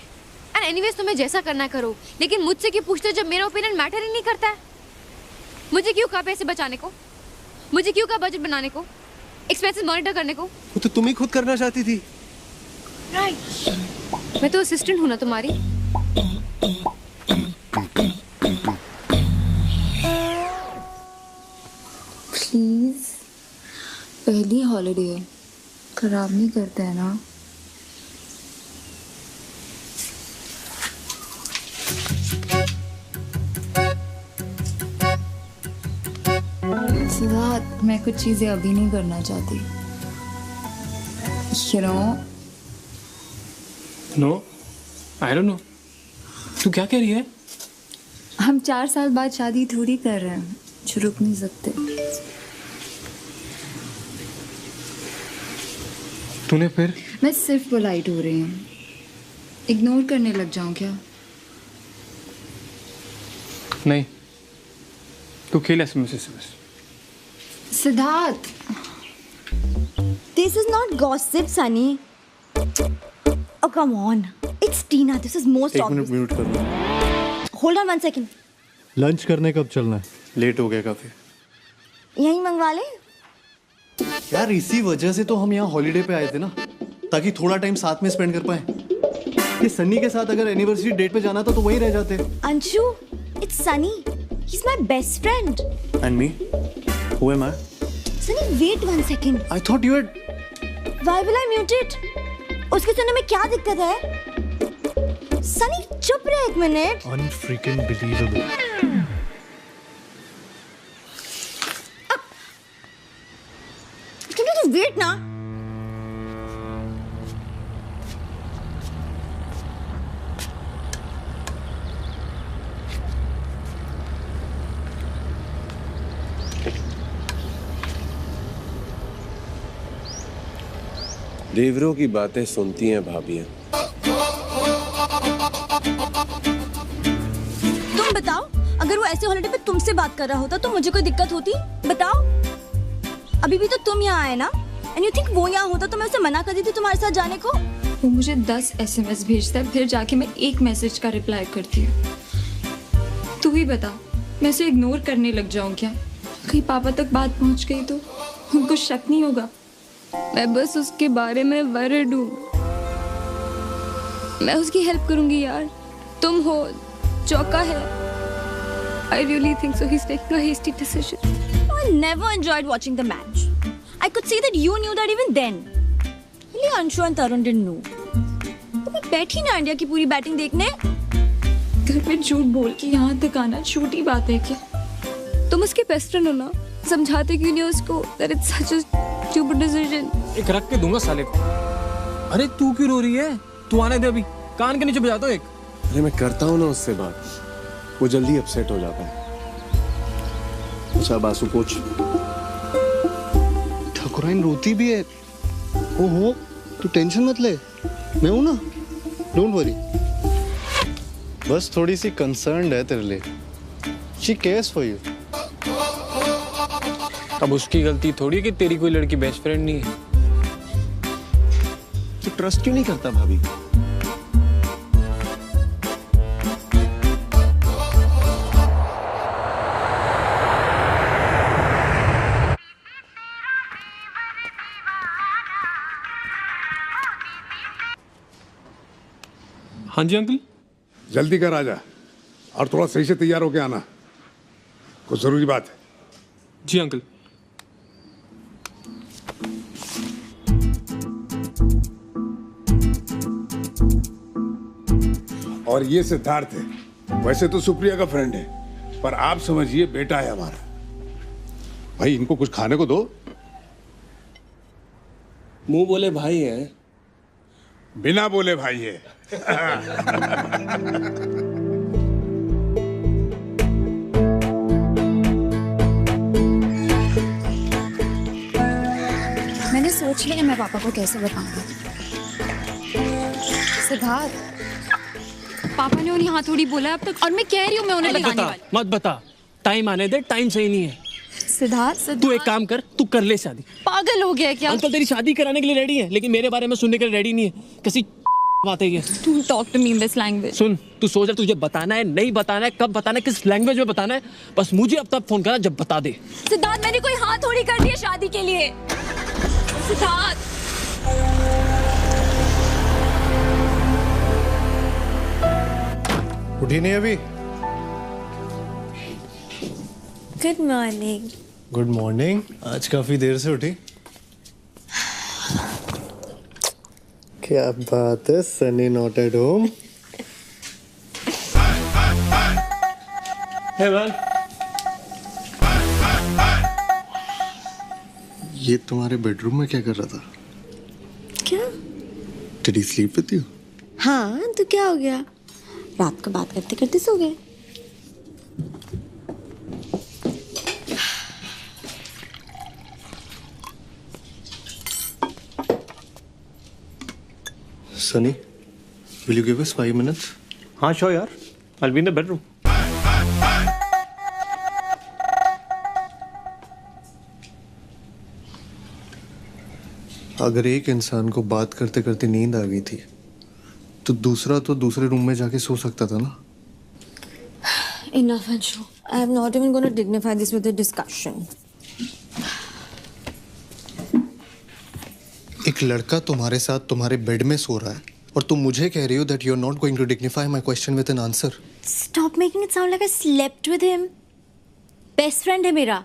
एंड एनीवेज तुम्हें जैसा करना करो, लेकिन मुझसे क्यों पूछते हो जब मेरा ओपिनियन मैटर ही नहीं करता है? मुझे क्यों कहा पैसे बचाने को? मुझे क्यों कहा बजट बनाने को, एक्सपेंसेस मॉनिटर करने को? वो तो तुम ही खुद करना चाहती थी। राइट। मैं तो असिस्टेंट हूं ना तुम्हारी। प्लीज पहली हॉलिडे है, खराब नहीं करते हैं ना। सिद्धार्थ, मैं कुछ चीजें अभी नहीं करना चाहती। You know? No, I don't know. तू क्या कह रही है? हम 4 साल बाद शादी थोड़ी कर रहे हैं, जो रुक नहीं सकते। तूने फिर? मैं सिर्फ पोलाइट हो रही हूँ। इग्नोर करने लग जाऊं क्या? नहीं, तू खेल SMS से बस। Siddharth, This is not gossip, Sunny. Oh, come on. It's Tina. This is most एक obvious. मिनट म्यूट कर लो। Hold on 1 second. लंच करने कब चलना है? लेट हो गया काफी। यहीं मंगवा ले। यार इसी वजह से तो हम यहाँ हॉलीडे पे आए थे ना, ताकि थोड़ा टाइम साथ में स्पेंड कर पाए। ये सन्नी के साथ अगर एनिवर्सरी डेट पे जाना था तो वहीं रह जाते। Anshu, it's Sunny. He's my best friend. And me? Who am I? Sunny, wait 1 second. I thought you had. Why will I mute it? उसके सुनने में क्या दिक्कत है? Sunny, चुप रहे 1 minute. Unfreaking believable. Can you just wait ना? देवरों की बातें सुनती हैं भाभियां। तुम बताओ, अगर वो ऐसे हॉलिडे पे तुमसे बात कर रहा होता तो मुझे कोई दिक्कत होती? बताओ। अभी भी तो तुम यहाँ आए ना, एंड यू थिंक वो यहाँ होता तो मैं उसे मना कर देती तुम्हारे साथ जाने को? वो मुझे 10 SMS भेजता है, फिर जाके मैं एक मैसेज का रिप्लाई करती हूँ। तू ही बता, मैं उसे इग्नोर करने लग जाऊँ क्या? कहीं पापा तक बात पहुँच गई तो उनको शक नहीं होगा? मैं बस उसके बारे में वरीड हूँ। मैं उसकी हेल्प करूंगी यार। तुम हो, चौका है। I really think so. He's taking a hasty decision. I never enjoyed watching the match. I could see that you knew that even then. Only Anshu and Tarun didn't know. तो मैं बैठी ना इंडिया की पूरी बैटिंग देखने। घर पे झूठ बोल के यहाँ तक आना छोटी बात है क्या? तुम उसके बेस्ट फ्रेंड हो ना, समझाते क्यों नहीं उसको that it's such a stupid decision? एक रख के दूंगा साले को। अरे तू क्यों रो रही है? तू आने दे, अभी कान के नीचे बजाता हूँ एक। अरे मैं करता हूँ ना उससे बात, वो जल्दी अपसेट हो जाता है। अच्छा बासु पूछ। ठाकुराइन रोती भी है। ओहो, तू टेंशन मत ले, मैं हूं ना, डोंट वरी। बस थोड़ी सी कंसर्न्ड है तेरे लिए। She cares for you. अब उसकी गलती थोड़ी है कि तेरी कोई लड़की बेस्ट फ्रेंड नहीं है। तू ट्रस्ट क्यों नहीं करता भाभी? हाँ जी अंकल। जल्दी कर आजा, और थोड़ा सही से तैयार होके आना, कुछ जरूरी बात है। जी अंकल। और ये सिद्धार्थ है, वैसे तो सुप्रिया का फ्रेंड है, पर आप समझिए बेटा है हमारा। भाई इनको कुछ खाने को दो। मुंह बोले भाई है, बिना बोले भाई है। मैंने सोच लिया मैं पापा को कैसे बताऊंगा। सिद्धार्थ, पापा ने उन्हें यहाँ थोड़ी बोला अब तक, और मैं कह रही हूँ मैं उन्हें बताने वाली। मत बता, टाइम आने दे, टाइम सही नहीं है। सिद्धार्थ, तू एक काम कर, तू कर ले शादी। पागल हो गया क्या? अंकल तेरी शादी कराने के लिए रेडी है, लेकिन मेरे बारे में सुनने के लिए रेडी नहीं है। किसी बात है ये? Don't talk to me in this language. सुन, तू सोच रहा तुझे बताना है, नहीं बताना है, कब बताना है, किस लैंग्वेज में बताना है, बस मुझे अब तक फोन करना जब बता दे। सिद्धार्थ, मैंने कोई हाँ थोड़ी कर दिया शादी के लिए। सिद्धार्थ, उठी नहीं अभी? Good morning. Good morning. आज काफी देर से उठी। क्या बात है, Sunny not at home. Hey man, ये तुम्हारे बेडरूम में क्या कर रहा था? क्या? Did he sleep with you? हाँ, तो क्या हो गया? रात को बात करते करते सो गए। Sunny, will you give us 5 minutes? हाँ श्योर यार, I'll be in the bedroom. अगर एक इंसान को बात करते करते नींद आ गई थी तो दूसरा तो दूसरे रूम में जाके सो सकता था ना। Enough, Anshu. I am not even going to dignify this with a discussion. एक लड़का तुम्हारे साथ तुम्हारे बेड में सो रहा है और तुम मुझे कह रही हो that you are not going to dignify my question with an answer. Stop making it sound like I slept with him. Best friend है मेरा.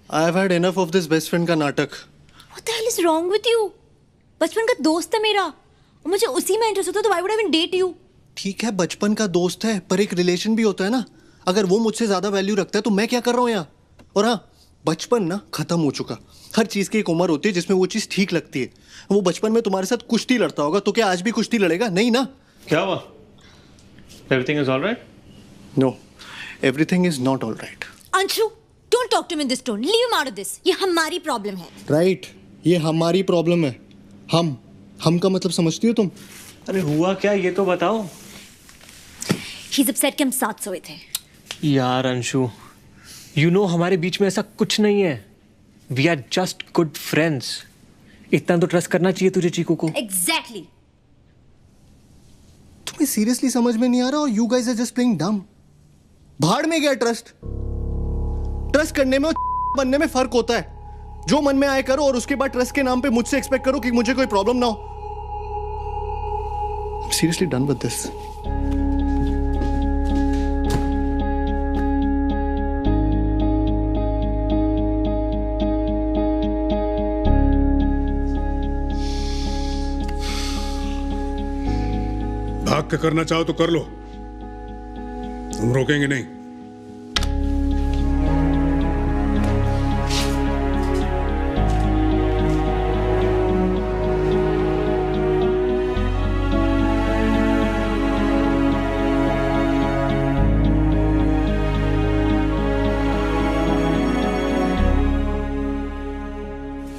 I have had enough of this best friend का नाटक. What the hell is wrong with you? बचपन का दोस्त है मेरा और मुझे उसी में इंटरेस्ट होता तो why would I even date you? ठीक है, बचपन का दोस्त है, पर एक रिलेशन भी होता है ना। अगर वो मुझसे ज्यादा वैल्यू रखता है तो मैं क्या कर रहा हूँ यहाँ? और हाँ, बचपन ना खत्म हो चुका। हर चीज की एक उम्र होती है जिसमें वो चीज ठीक लगती है। वो बचपन में तुम्हारे साथ कुश्ती लड़ता होगा तो क्या आज भी कुश्ती लड़ेगा? नहीं ना। क्या हुआ? Everything is all right? No, everything is not all right. Anshu, don't talk to him in this tone. Leave him out of this. ये हमारी प्रॉब्लम है। Right, ये हमारी प्रॉब्लम है। हम का मतलब समझती हो तुम? अरे हुआ क्या ये तो बताओ। He's upset कि हम साथ सोए थे। यार अंशु, you know हमारे बीच में ऐसा कुछ नहीं है। We are just good friends. इतना तो ट्रस्ट करना चाहिए तुझे चीकू को। Exactly. तुम्हें सीरियसली समझ में नहीं आ रहा और you guys are just playing dumb. भाड़ में गया ट्रस्ट। ट्रस्ट करने में और बनने में फर्क होता है। जो मन में आए करो और उसके बाद ट्रस्ट के नाम पे मुझसे एक्सपेक्ट करो कि मुझे कोई प्रॉब्लम ना हो। I'm seriously done with this. भाग के करना चाहो तो कर लो, हम रोकेंगे नहीं।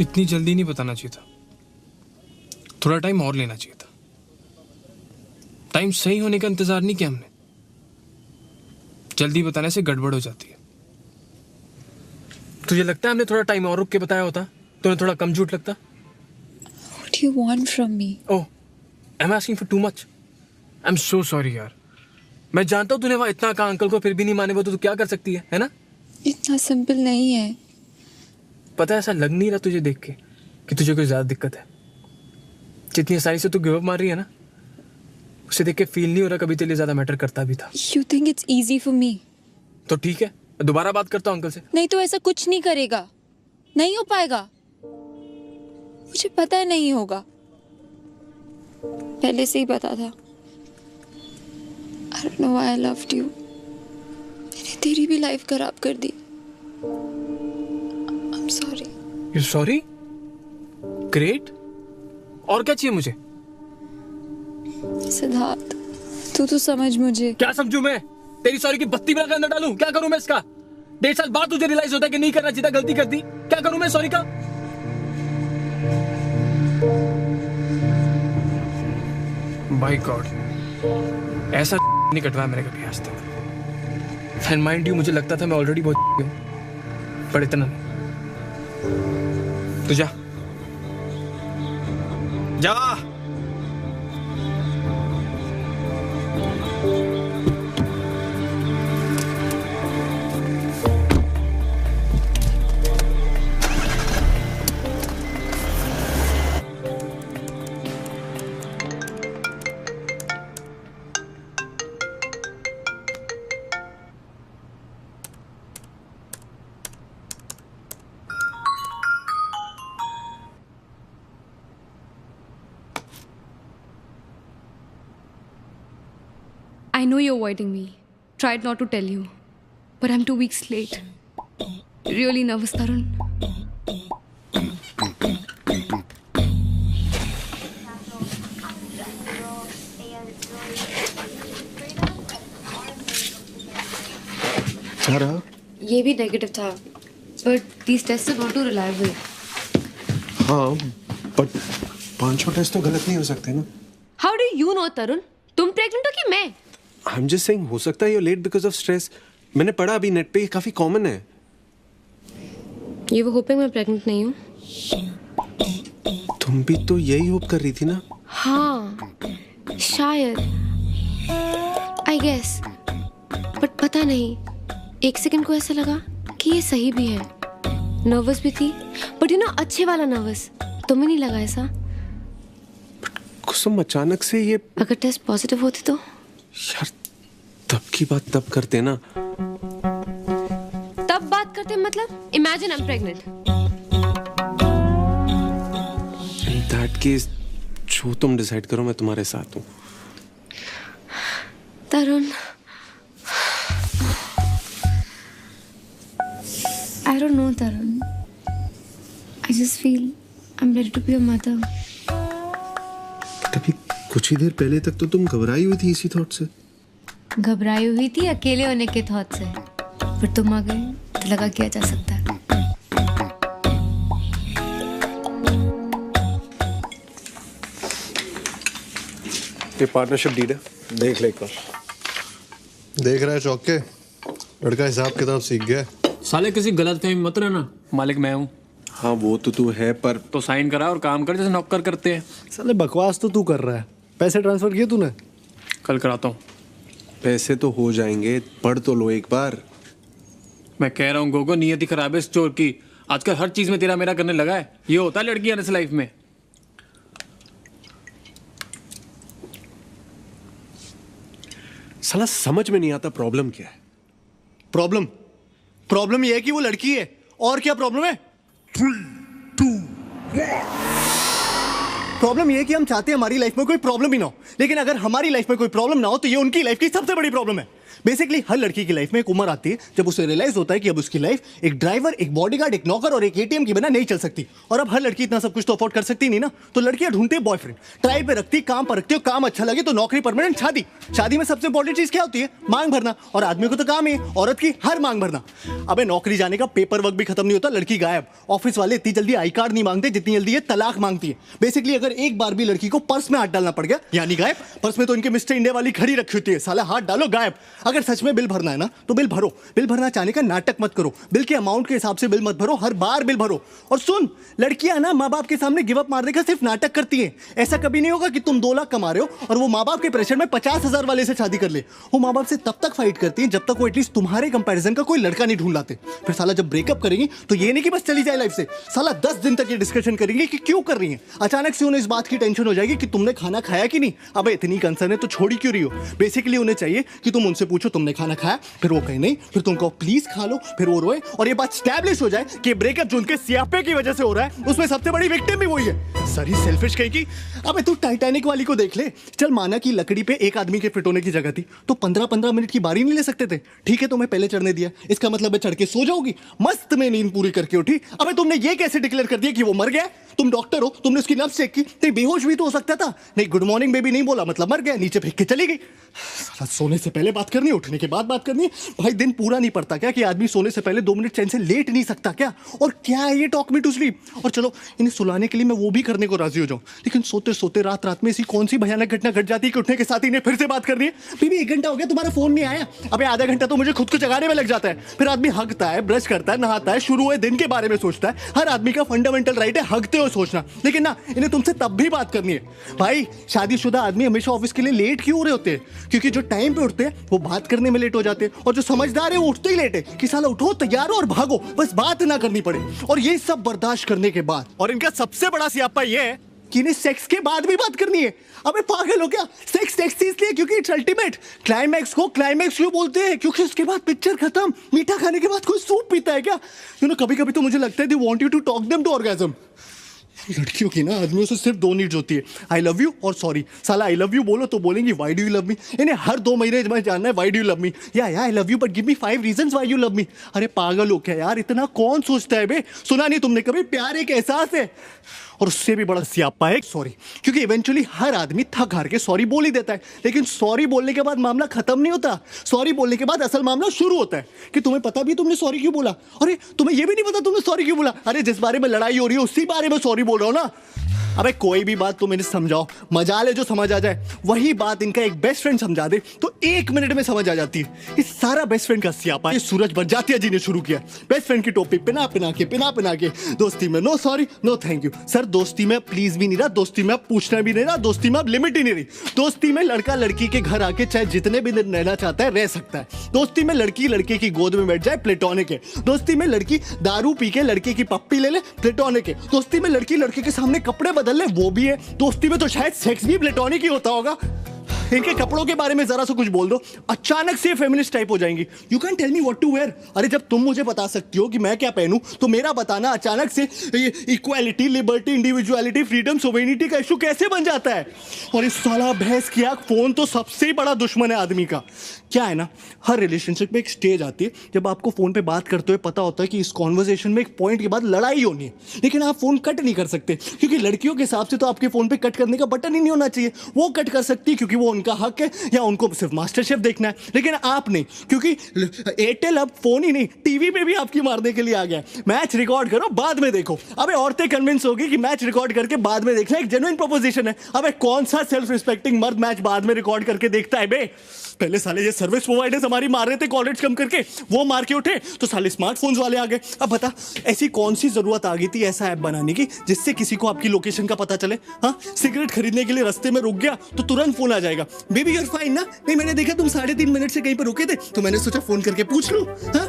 इतनी जल्दी नहीं बताना चाहिए था, थोड़ा टाइम और लेना चाहिए था। टाइम सही होने का इंतजार नहीं किया हमने। जल्दी बताने से गड़बड़ हो जाती है। तुझे लगता है हमने थोड़ा टाइम और रुक के बताया होता तो थोड़ा कम झूठ लगता? What do you want from me? Oh, I'm asking for too much. I'm so sorry यार। मैं जानता हूँ तूने वहाँ इतना कहा अंकल को, फिर भी नहीं माने वो तो तू क्या कर सकती है ना? इतना सिंपल नहीं है। पता है ऐसा लग नहीं रहा तुझे देख के कि तुझे कोई ज्यादा दिक्कत है। जितनी आसानी से तू गिव अप मार रही है ना, उसे देख के फील नहीं हो रहा कभी तेरे लिए ज्यादा मैटर करता भी था। You think it's easy for me? तो ठीक है, दोबारा बात करता हूँ अंकल से। नहीं तो ऐसा कुछ नहीं करेगा, नहीं हो पाएगा। मुझे पता है नहीं होगा, पहले से ही पता था। I don't know why I loved you. मैंने तेरी भी लाइफ खराब कर दी। I'm sorry. You sorry? Great. और क्या चाहिए मुझे? सिद्धार्थ, तू तो समझ मुझे। क्या समझूं मैं? तेरी सॉरी की बत्ती बना के अंदर डालूं? क्या करूं मैं इसका? 1.5 साल बाद तुझे रियलाइज होता है कि नहीं करना चाहिए था, गलती कर दी। क्या करूं मैं सॉरी का? बाय गॉड, ऐसा नहीं कटवाया मैंने कभी आज तक। एंड माइंड यू, मुझे लगता था मैं ऑलरेडी बहुत हूं, पर इतना नहीं। तू जा जा। I know you're avoiding me. Tried not to tell you, but I'm 2 weeks late. Really nervous, Tarun. क्या रहा? ये भी नेगेटिव था, but these tests are not too reliable. हाँ, but 5 टेस्ट तो गलत नहीं हो सकते ना? How do you know, Tarun? तुम प्रेग्नेंट हो कि मैं? I'm just saying, हो सकता है you're late because of stress. मैंने पढ़ा अभी नेट पे, ये काफी कॉमन है. You were hoping मैं प्रेग्नेंट नहीं हूँ? तुम भी तो यही होप कर रही थी ना? हाँ, शायद. I guess. But पता नहीं. एक सेकंड को ऐसा लगा कि ये सही भी है. नर्वस भी थी, but you know अच्छे वाला नर्वस. तुम्हें नहीं लगा ऐसा? कुसुम अचानक से ये. अगर टेस्ट पॉजिटिव होती तो? यार तब की बात तब करते ना. तब बात करते मतलब? Imagine I'm pregnant. In that case, जो तुम डिसाइड करो मैं तुम्हारे साथ हूँ. तरुण, I don't know, Tarun. I just feel I'm ready to be a mother. तभी कुछ ही देर पहले तक तो तुम घबराई हुई थी इसी थॉट से. घबराई हुई थी अकेले होने के थॉट से. फिर तुम आ गए तो लगा किया जा सकता है. ये पार्टनरशिप डीड है, देख ले एक बार. देख रहा है चौक के, लड़का हिसाब किताब सीख गया. साले किसी गलत फहमी मत रहना, मालिक मैं हूँ. हाँ वो तो तू है, पर तो साइन करा और काम कर जैसे नौकर करते हैं. साले बकवास तो तू कर रहा है. पैसे ट्रांसफर किए तूने? कल कराता हूँ. पैसे तो हो जाएंगे, पढ़ तो लो एक बार. मैं कह रहा हूँ गोगो, नियति खराब है इस चोर की. आजकल हर चीज में तेरा मेरा करने लगा है. ये होता है लड़की आने से लाइफ में. साला समझ में नहीं आता प्रॉब्लम क्या है. प्रॉब्लम ये है कि वो लड़की है. और क्या प्रॉब्लम है? 3, 2, 1. प्रॉब्लम ये है कि हम चाहते हैं हमारी लाइफ में कोई प्रॉब्लम ही ना हो, लेकिन अगर हमारी लाइफ में कोई प्रॉब्लम ना हो तो ये उनकी लाइफ की सबसे बड़ी प्रॉब्लम है. बेसिकली हर लड़की की लाइफ में एक उम्र आती है जब उसे रियलाइज होता है कि अब उसकी लाइफ एक ड्राइवर, एक बॉडीगार्ड, एक नौकर और एक एटीएम के बिना नहीं चल सकती. और अब हर लड़की इतना सब कुछ तो अफोर्ड कर सकती नहीं ना, तो लड़कियां ढूंढती है बॉयफ्रेंड. ट्रायल पे रखती, काम पर रखती हो, काम अच्छा लगे तो नौकरी, परमानेंट, शादी. शादी में सबसे इंपॉर्टेंट चीज क्या होती है? मांग भरना. और आदमी को तो काम है औरत की हर मांग भरना. अबे नौकरी जाने का पेपर वर्क भी खत्म नहीं होता, लड़की गायब. ऑफिस वाले इतनी जल्दी आई कार्ड नहीं मांगते जितनी जल्दी ये तलाक मांगती है. बेसिकली अगर एक बार भी लड़की को पर्स में हाथ डालना पड़ गया यानी गायब. पर्स में तो इनके मिस्टर इंडिया वाली खड़ी रखी होती है. साला हाथ डालो गायब. अगर सच में बिल भरना है ना तो बिल भरो. बिल भरना चाहने का नाटक मत करो. बिल के अमाउंट के हिसाब से बिल मत भरो, हर बार बिल भरो. और सुन, लड़कियां ना माँ बाप के सामने गिव अप मारने का सिर्फ नाटक करती हैं. ऐसा कभी नहीं होगा कि तुम 2 लाख कमा रहे हो और वो माँ बाप के प्रेशर में 50,000 वाले से शादी कर ले. वो माँ बाप से तब तक फाइट करती हैं जब तक वो एटलीस्ट तुम्हारे कंपैरिजन का कोई लड़का नहीं ढूंढ लाते. फिर साला जब ब्रेकअप करेंगी तो ये नहीं कि बस चली जाए लाइफ से. साला 10 दिन तक ये डिस्कशन करेंगे कि क्यों कर रही है. अचानक से उन्हें इस बात की टेंशन हो जाएगी कि तुमने खाना खाया कि नहीं. अब इतनी कंसर्न है तो छोड़ी क्यों रही हो. बेसिकली उन्हें चाहिए कि तुम उनसे पूछो तुमने खाना खाया, फिर वो कहे नहीं, फिर तुम कहो प्लीज खा लो, फिर वो रोए और ये बात स्टैब्लिश हो जाए कि ब्रेकअप जो उनके सियापे की वजह से हो रहा है उसमें सबसे बड़ी विक्टिम भी वही है. सारी सेल्फिश कहीं की. अबे तू टाइटैनिक वाली को देख ले. चल माना कि लकड़ी पे एक आदमी के फिट होने की जगह थी तो 15-15 मिनट की बारी नहीं ले सकते थे. ठीक है, तुम्हें पहले चढ़ने दिया, इसका मतलब है चढ़ के सो जाओगी. मस्त में नींद पूरी करके उठी. अबे तुमने ये कैसे डिक्लेयर कर दिया कि वो मर गया? तुम डॉक्टर हो, तुमने उसकी नब्ज चेक की, तो बेहोश भी तो हो सकता था. नहीं, गुड मॉर्निंग बेबी नहीं बोला मतलब मर गया, नीचे फेंक के चली गई. साला सोने से पहले बात करनी है, उठने के बाद बात करनी है. भाई दिन पूरा नहीं पड़ता क्या कि आदमी सोने से पहले 2 मिनट चैन से लेट नहीं सकता क्या? और क्या है ये टॉक मी टू स्लीप? और चलो इन्हें सुलाने के लिए मैं वो भी करने को राजी हो जाऊं, लेकिन सोते सोते रात रात में ऐसी कौन सी भयानक घटना घट जाती है कि उठने के साथ इन्हें फिर से बात करनी है. बीबी 1 घंटा हो गया तुम्हारा फोन नहीं आया. अबे आधा घंटा तो मुझे खुद को जगाने में लग जाता है. फिर आदमी हगता है, ब्रश करता है, नहाता है, शुरू हुए दिन के बारे में सोचता है. हर आदमी का फंडामेंटल राइट है हगते हुए सोचना, लेकिन ना इन्हें तुमसे तब भी बात करनी है. भाई शादीशुदा आदमी हमेशा ऑफिस के लिए लेट क्यों हो रहे होते हैं? क्योंकि जो टाइम पे उठते हैं वो बात करने में लेट हो जाते हैं, और जो समझदार है वो उठते ही लेट है कि साला उठो, तैयार हो और भागो, बस बात ना करनी पड़े. और ये सब बर्दाश्त करने के बाद, और इनका सबसे बड़ा सियापा ये है कि इन्हें सेक्स के बाद भी बात करनी है. अबे पागल हो क्या? सेक्स सेक्स इसलिए क्योंकि इट्स अल्टीमेट. क्लाइमैक्स को क्लाइमैक्स क्यों बोलते हैं? क्योंकि उसके बाद पिक्चर खत्म. मीठा खाने के बाद कोई सूप पीता है क्या? कभी कभी तो मुझे लगता है they want you to talk them to orgasm. लड़कियों की ना आदमियों से सिर्फ दो नीड्स होती है, आई लव यू और सॉरी। साला आई लव यू बोलो तो बोलेंगी why do you love me. इन्हें हर 2 महीने में जानना है why do you love me, या I love you but give me 5 reasons why you love me. अरे पागल हो क्या यार, इतना कौन सोचता है बे। सुना नहीं तुमने कभी, प्यार एक एहसास है और उससे भी बड़ा स्यापा है सॉरी। क्योंकि इवेंचुअली हर आदमी थक हार के सॉरी बोल ही देता है, लेकिन सॉरी बोलने के बाद मामला खत्म नहीं होता। सॉरी बोलने के बाद असल मामला शुरू होता है कि तुम्हें पता भी तुमने सॉरी क्यों बोला। अरे तुम्हें यह भी नहीं पता तुमने सॉरी क्यों बोला। अरे जिस बारे में लड़ाई हो रही है उसी बारे में सॉरी बोल रहा हूं ना। अबे कोई भी बात तुम इन्हें समझाओ, मजा ले जो समझ आ जाए, वही बात इनका एक बेस्ट फ्रेंड समझा दे तो 1 मिनट में समझ आ जाती है। ये सारा बेस्ट फ्रेंड का स्यापा है सूरज बरजातिया जी ने शुरू किया। बेस्ट फ्रेंड की टोपी पिना पिना के दोस्ती में no sorry no thank you. Sir दोस्ती में प्लीज भी नहीं रहा, दोस्ती में अब पूछना भी नहीं रहा, दोस्ती में अब लिमिट ही नहीं रही। दोस्ती में लड़का लड़की के घर आके चाहे जितने भी दिन रहना चाहता है रह सकता है। दोस्ती में लड़की लड़के की गोद में बैठ जाए प्लेटोनिक है। दोस्ती में लड़की दारू पी के लड़के की पप्पी ले ले प्लेटोनिक है। दोस्ती में लड़की लड़के के सामने कपड़े बदल ले वो भी है। दोस्ती में तो शायद सेक्स भी प्लेटोनिक ही होता होगा। इनके कपड़ों के बारे में जरा सा कुछ बोल दो, अचानक से फेमिनिस्ट टाइप हो जाएंगी। You can tell me what to wear. अरे जब तुम मुझे बता सकती हो कि मैं क्या पहनूं तो मेरा बताना अचानक से equality, liberty, individuality, freedom, sovereignty का इशू कैसे बन जाता है। और इस साला भैंस की आंख फोन तो सबसे बड़ा दुश्मन है आदमी का। क्या है ना, हर रिलेशनशिप में एक स्टेज आती है जब आपको फोन पे बात करते हुए पता होता है कि इस कॉन्वर्सेशन में एक पॉइंट के बाद लड़ाई होनी है, लेकिन आप फोन कट नहीं कर सकते क्योंकि लड़कियों के हिसाब से तो आपके फोन पे कट करने का बटन ही नहीं होना चाहिए। वो कट कर सकती है क्योंकि वो उनका हक है या उनको सिर्फ मास्टर शेफ देखना है, लेकिन आप नहीं, क्योंकि एयरटेल अब फोन ही नहीं टीवी पे भी आपकी मारने के लिए आ गया। मैच रिकॉर्ड करो बाद में देखो। अबे औरतें कन्विंस होगी कि मैच रिकॉर्ड करके बाद में देखना एक जेन्युइन प्रोपोजिशन है। अबे कौन सा सेल्फ रिस्पेक्टिंग मर्द मैच बाद में रिकॉर्ड करके देखता है बे। पहले साले ये सर्विस प्रोवाइडर्स हमारी मार रहे थे कॉलेज कम करके, वो मार के उठे तो साले स्मार्टफोन्स वाले आ गए। अब बता ऐसी कौन सी जरूरत आ गई थी ऐसा ऐप बनाने की जिससे किसी को आपकी लोकेशन का पता चले। हाँ, सिगरेट खरीदने के लिए रास्ते में रुक गया तो तुरंत फोन आ जाएगा, बेबी यू आर फाइन ना। नहीं मैंने देखा तुम 3.5 मिनट से कहीं पर रुके थे तो मैंने सोचा फोन करके पूछ लूं। हाँ?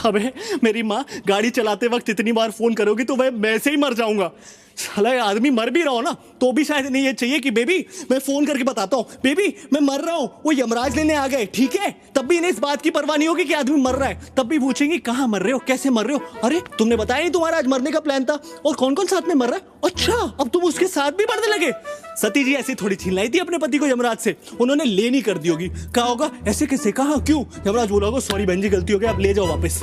अबे मेरी माँ गाड़ी चलाते वक्त इतनी बार फोन करोगी तो मैं से ही मर जाऊंगा। साला आदमी मर भी रहा हो ना तो भी शायद नहीं ये चाहिए कि बेबी मैं फोन करके बताता हूँ, बेबी मैं मर रहा हूँ, वो यमराज लेने आ गए, ठीक है। तब भी इन्हें इस बात की परवाह नहीं होगी कि आदमी मर रहा है। तब भी पूछेंगे कहाँ मर रहे हो, कैसे मर रहे हो। अरे तुमने बताया नहीं तुम्हारा आज मरने का प्लान था और कौन कौन साथ में मर रहा है। अच्छा अब तुम उसके साथ भी मरने लगे। सती जी ऐसी थोड़ी छीन लाई थी अपने पति को यमराज से, उन्होंने ले नहीं कर दी होगी। कहा होगा ऐसे कैसे, कहा क्यों। यमराज बोला होगा सॉरी बहन जी गलती हो गई, आप ले जाओ वापस।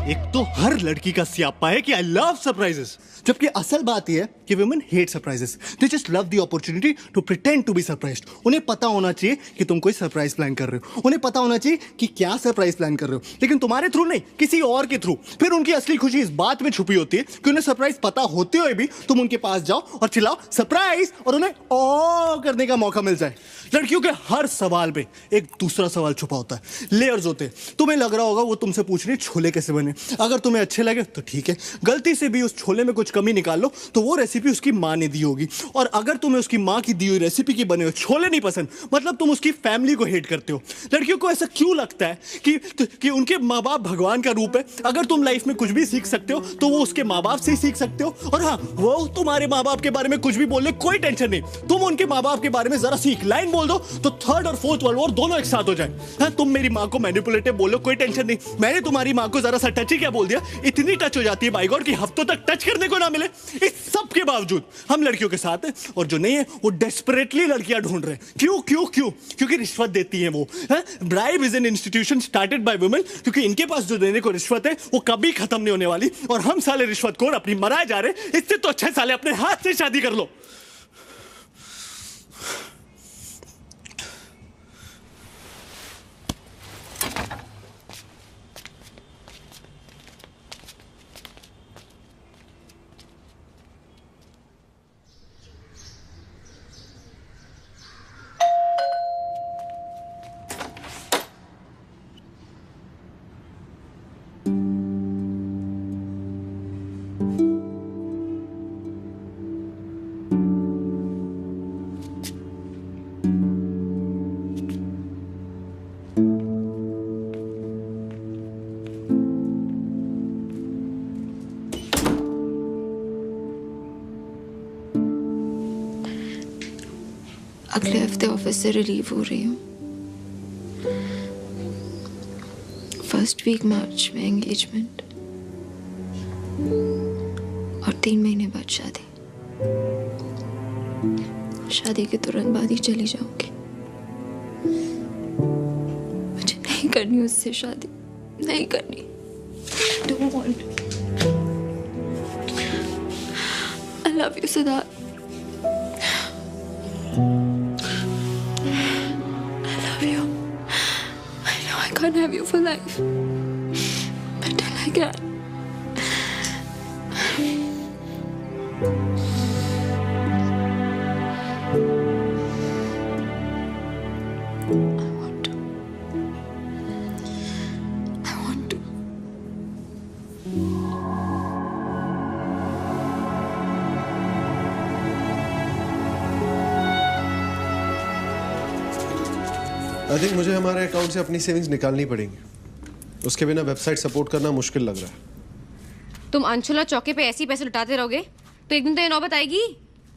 एक तो हर लड़की का स्यापा है कि आई लव सरप्राइजेस, जबकि असल बात यह है कि women hate surprises. They just love the opportunity to pretend to be surprised. उन्हें पता होना चाहिए कि तुम कोई सरप्राइज प्लान कर रहे हो, उन्हें पता होना चाहिए कि क्या सरप्राइज प्लान कर रहे हो, लेकिन तुम्हारे थ्रू नहीं किसी और के थ्रू। फिर उनकी असली खुशी इस बात में छुपी होती है कि उन्हें सरप्राइज पता होते हुए भी तुम उनके पास जाओ और चिल्लाओ सरप्राइज और उन्हें ओ करने का मौका मिल जाए। लड़कियों के हर सवाल पे एक दूसरा सवाल छुपा होता है, लेयर्स होते हैं। तुम्हें लग रहा होगा वो तुमसे पूछ रही छोले कैसे बने, अगर तुम्हें अच्छे लगे तो ठीक है, गलती से भी उस छोले में कुछ कमी निकाल लो तो वो रेसिपी उसकी माँ ने दी होगी। और अगर तुम्हें उसकी माँ की दी हुई रेसिपी की बने हुए छोले नहीं पसंद मतलब तुम उसकी फैमिली को हेट करते हो। लड़कियों को ऐसा क्यों लगता है कि उनके माँ बाप भगवान का रूप है। अगर तुम लाइफ में कुछ भी सीख सकते हो तो वो उसके माँ बाप से ही सीख सकते हो। और हाँ, वो तुम्हारे माँ बाप के बारे में कुछ भी बोल ले कोई टेंशन नहीं, तुम उनके माँ बाप के बारे में जरा सीख लाइन बोल दो तो 3rd और 4th वर्ल्ड वॉर दोनों एक साथ हो जाए। हाँ, तुम मेरी माँ को मैनिपुलेटिव बोलो कोई टेंशन नहीं, मैंने तुम्हारी माँ को जरा सा टच ही क्या बोल दिया, इतनी टच हो जाती है बाय गॉड कि हफ्तों तक टच करने को ना मिले। इस सब के बावजूद हम लड़कियों के साथ हैं और जो नहीं है वो डेस्परेटली लड़कियां ढूंढ रहे हैं। क्यों क्यों क्यों? क्योंकि रिश्वत देती हैं वो। Bribe is an institution started by women, क्योंकि इनके पास जो देने को रिश्वत है वो कभी खत्म नहीं होने वाली और हम साले रिश्वतखोर अपनी मराए जा रहे हैं। इससे तो अच्छा साले अपने हाथ से शादी कर लो। अगले हफ्ते ऑफिस से रिलीव हो रही हूँ। फर्स्ट वीक मार्च में एंगेजमेंट और 3 महीने बाद शादी। शादी के तुरंत बाद ही चली जाऊंगी। मुझे नहीं करनी उससे शादी, नहीं करनी। I don't want it. I love you, Siddharth. I love you. I know I can't have you for life, but till I can. I think मुझे हमारे अकाउंट से अपनी सेविंग्स निकालनी पड़ेंगी। उसके बिना वेबसाइट सपोर्ट करना मुश्किल लग रहा है। तुम अंशुला चौके पे ऐसे ही पैसे लुटाते रहोगे तो एक दिन तो ये नौबत आएगी।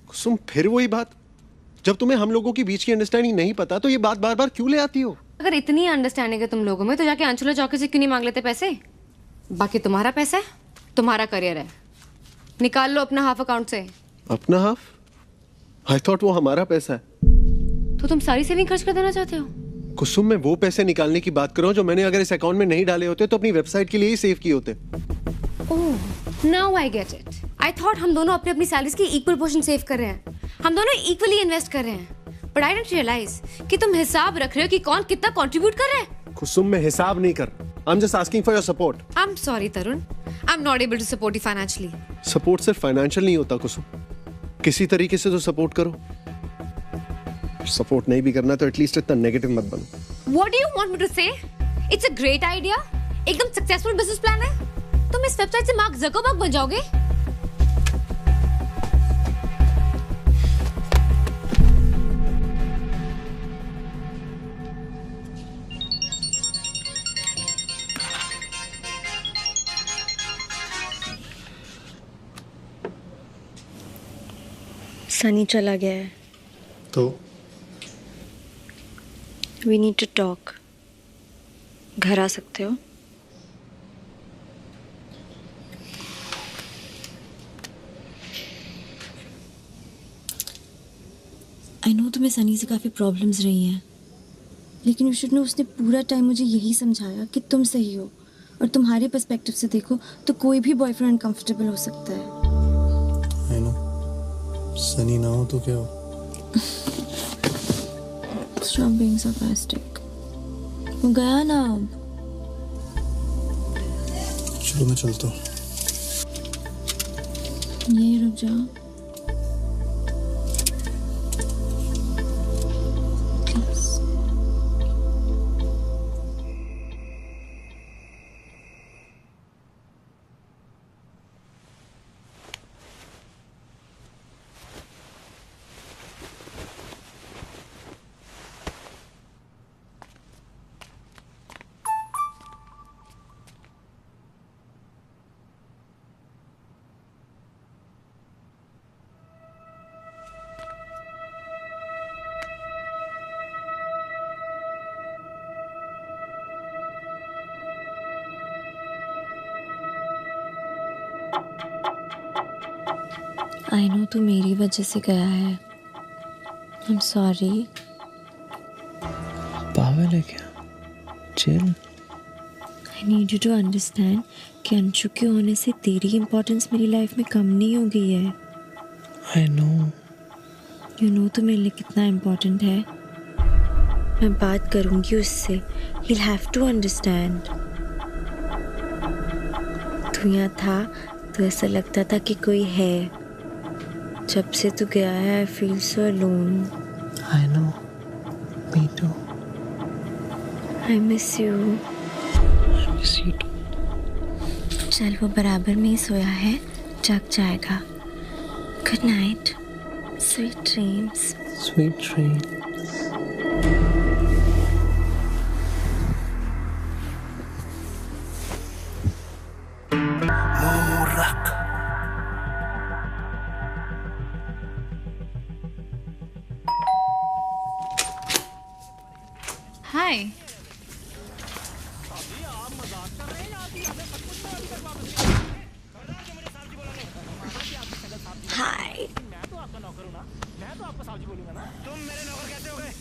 कुसुम, फिर वही बात। जब तुम्हें हम लोगों के बीच की अंडरस्टैंडिंग नहीं पता तो ये बात बार बार क्यों ले आती हो? अगर इतनी अंडरस्टैंडिंग है तुम लोगों में तो जाके अंशुला चौके से क्यों नहीं मांग लेते पैसे? बाकी तुम्हारा पैसा है, तुम्हारा करियर है, निकाल लो अपना हाफ अकाउंट से। अपना हाफ? आई थॉट वो हमारा पैसा है। तो तुम सारी सेविंग खर्च कर देना चाहते हो? कुसुम, मैं वो पैसे निकालने की बात कर रहा हूँ जो मैंने अगर इस अकाउंट में नहीं डाले होते तो अपनी वेबसाइट के लिए ही सेव किए होते। Oh, now I get it. I thought हम दोनों अपनी अपनी सैलरीज की इक्वल पोर्शन सेव कर रहे हैं, हम दोनों इक्वली इन्वेस्ट कर रहे हैं। बट आई डिडंट रियलाइज कि तुम हिसाब रख रहे हो कि कौन कितना कंट्रीब्यूट कर रहा है। कुसुम, मैं हिसाब नहीं कर रहा। I am just asking for your support. I am sorry Tarun, I am not able to support you financially. Support सिर्फ फाइनेंशियल नहीं होता कुसुम, किसी तरीके से तो सपोर्ट करो। सपोर्ट नहीं भी करना तो एटलीस्ट इतना नेगेटिव मत बनो। What do you want me to say? It's a great idea. एकदम सक्सेसफुल बिजनेस प्लान है। तुम इस वेबसाइट से मार्क जकरबर्ग बन जाओगे। सनी चला गया है तो We need to talk. घर आ सकते हो? आई नो तुम्हें सनी से काफ़ी प्रॉब्लम्स रही हैं, लेकिन यू शुड नो उसने पूरा टाइम मुझे यही समझाया कि तुम सही हो, और तुम्हारे पर्सपेक्टिव से देखो तो कोई भी बॉयफ्रेंड अनकंफर्टेबल हो सकता है। आई नो, सनी ना हो तो क्या हो? Stop being sarcastic. वो गया ना अब। चलो मैं चलता हूँ। यहीं रुक जा। आई नो तू मेरी वजह से गया है। I am sorry. पागल है क्या? Chill. I need you to understand कि अंशु के होने से तेरी इम्पोर्टेंस मेरी लाइफ में कम नहीं हो गई है। I know. यू नो तो मेरे लिए कितना इम्पोर्टेंट है। मैं बात करूंगी उससे। He'll have to understand। तू यहाँ था तो ऐसा लगता था कि कोई है। जब से तू गया है I feel so alone। I know, me too। I miss you। I miss you too। चल वो बराबर में ही सोया है, जग जाएगा। Good night, sweet dreams। Sweet dreams। Hi। Hi। आपका नौकर हूँ ना, मैं तो आपको साहब बोलूंगा ना। तुम मेरे नौकर कैसे हो गए?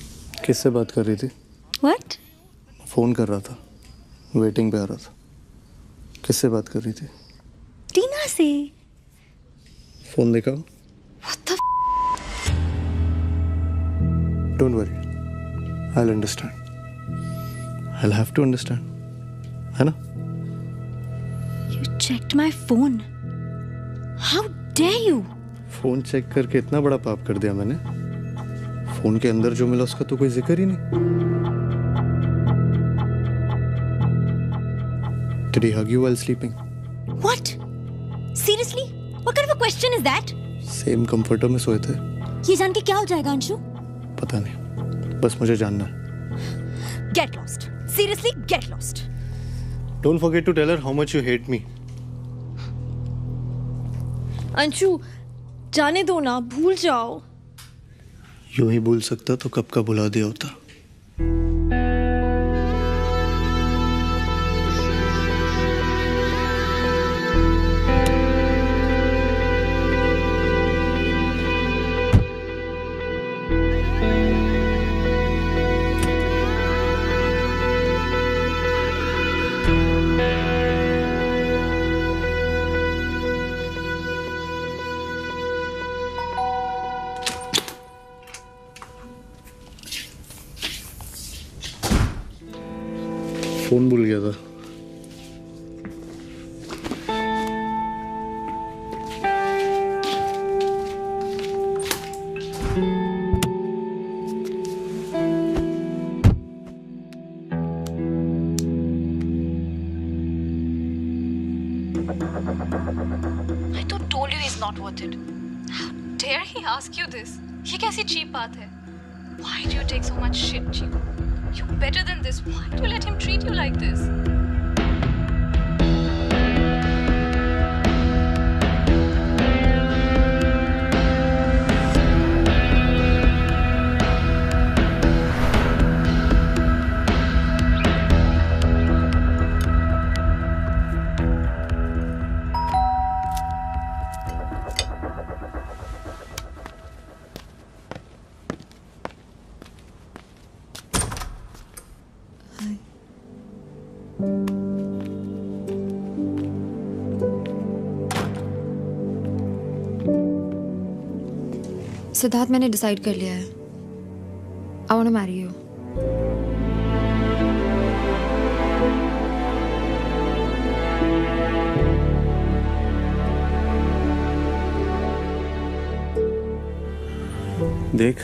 किससे बात कर रही थी? What? फोन कर रहा था, वेटिंग पे आ रहा था। किससे बात कर रही थी? टीना से। फोन देखा? What the Don't worry, I'll understand. I'll have to understand. है ना? You checked my phone. How dare you? Phone check करके इतना बड़ा पाप कर दिया मैंने। फोन के अंदर जो मिला उसका तो कोई जिक्र ही नहीं। Did he hug you while sleeping? What? Seriously? What kind of a question is that? Same comforter में सोए थे। ये जान के क्या हो जाएगा अंशु? पता नहीं, बस मुझे जानना है। Get lost. Seriously, get lost. Don't forget to tell her how much you hate me. Anshu जाने दो ना, भूल जाओ। यूं ही भूल सकता तो कब का भुला दिया होता। फोन भूल गया था। I तो told you he's not worth it. How dare he ask you this? ये कैसी cheap बात है? Why do you take so much shit, cheap? You're better than this. Why do you let him treat you like this? Siddharth, मैंने डिसाइड कर लिया है। I want to marry you. देख,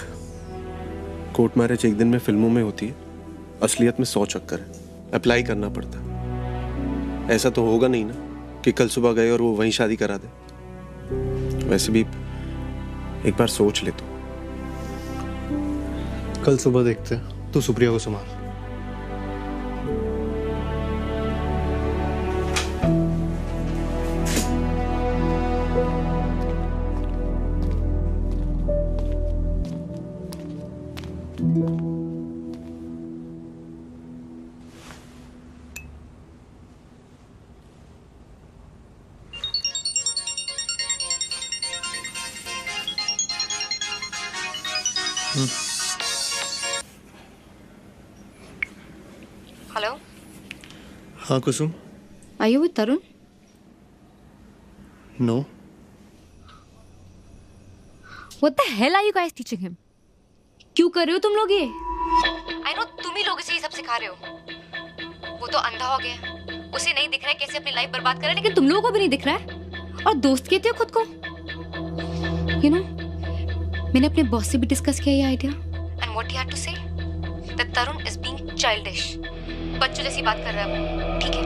कोर्ट मैरिज एक दिन में फिल्मों में होती है, असलियत में 100 चक्कर है। अप्लाई करना पड़ता है। ऐसा तो होगा नहीं ना कि कल सुबह गए और वो वहीं शादी करा दे। वैसे भी एक बार सोच ले तो। कल सुबह देखते हैं। तू सुप्रिया को संभाल। हेलो, हाँ Kusum. Are you with Tarun? No. What the hell are you guys teaching him? क्यों कर रहे हो तुम लोग ये? आई नो तुम ही लोग इसे ये सब सिखा रहे हो। वो तो अंधा हो गया, उसे नहीं दिख रहा है कैसे अपनी लाइफ बर्बाद कर रहा है, लेकिन तुम लोगों को भी नहीं दिख रहा है और दोस्त कहते हो खुद को। यू नो, मैंने अपने बॉस से भी डिस्कस किया ये idea and what he had to say that Tarun is being childish. बच्चों जैसी बात कर रहा है वो, ठीक है,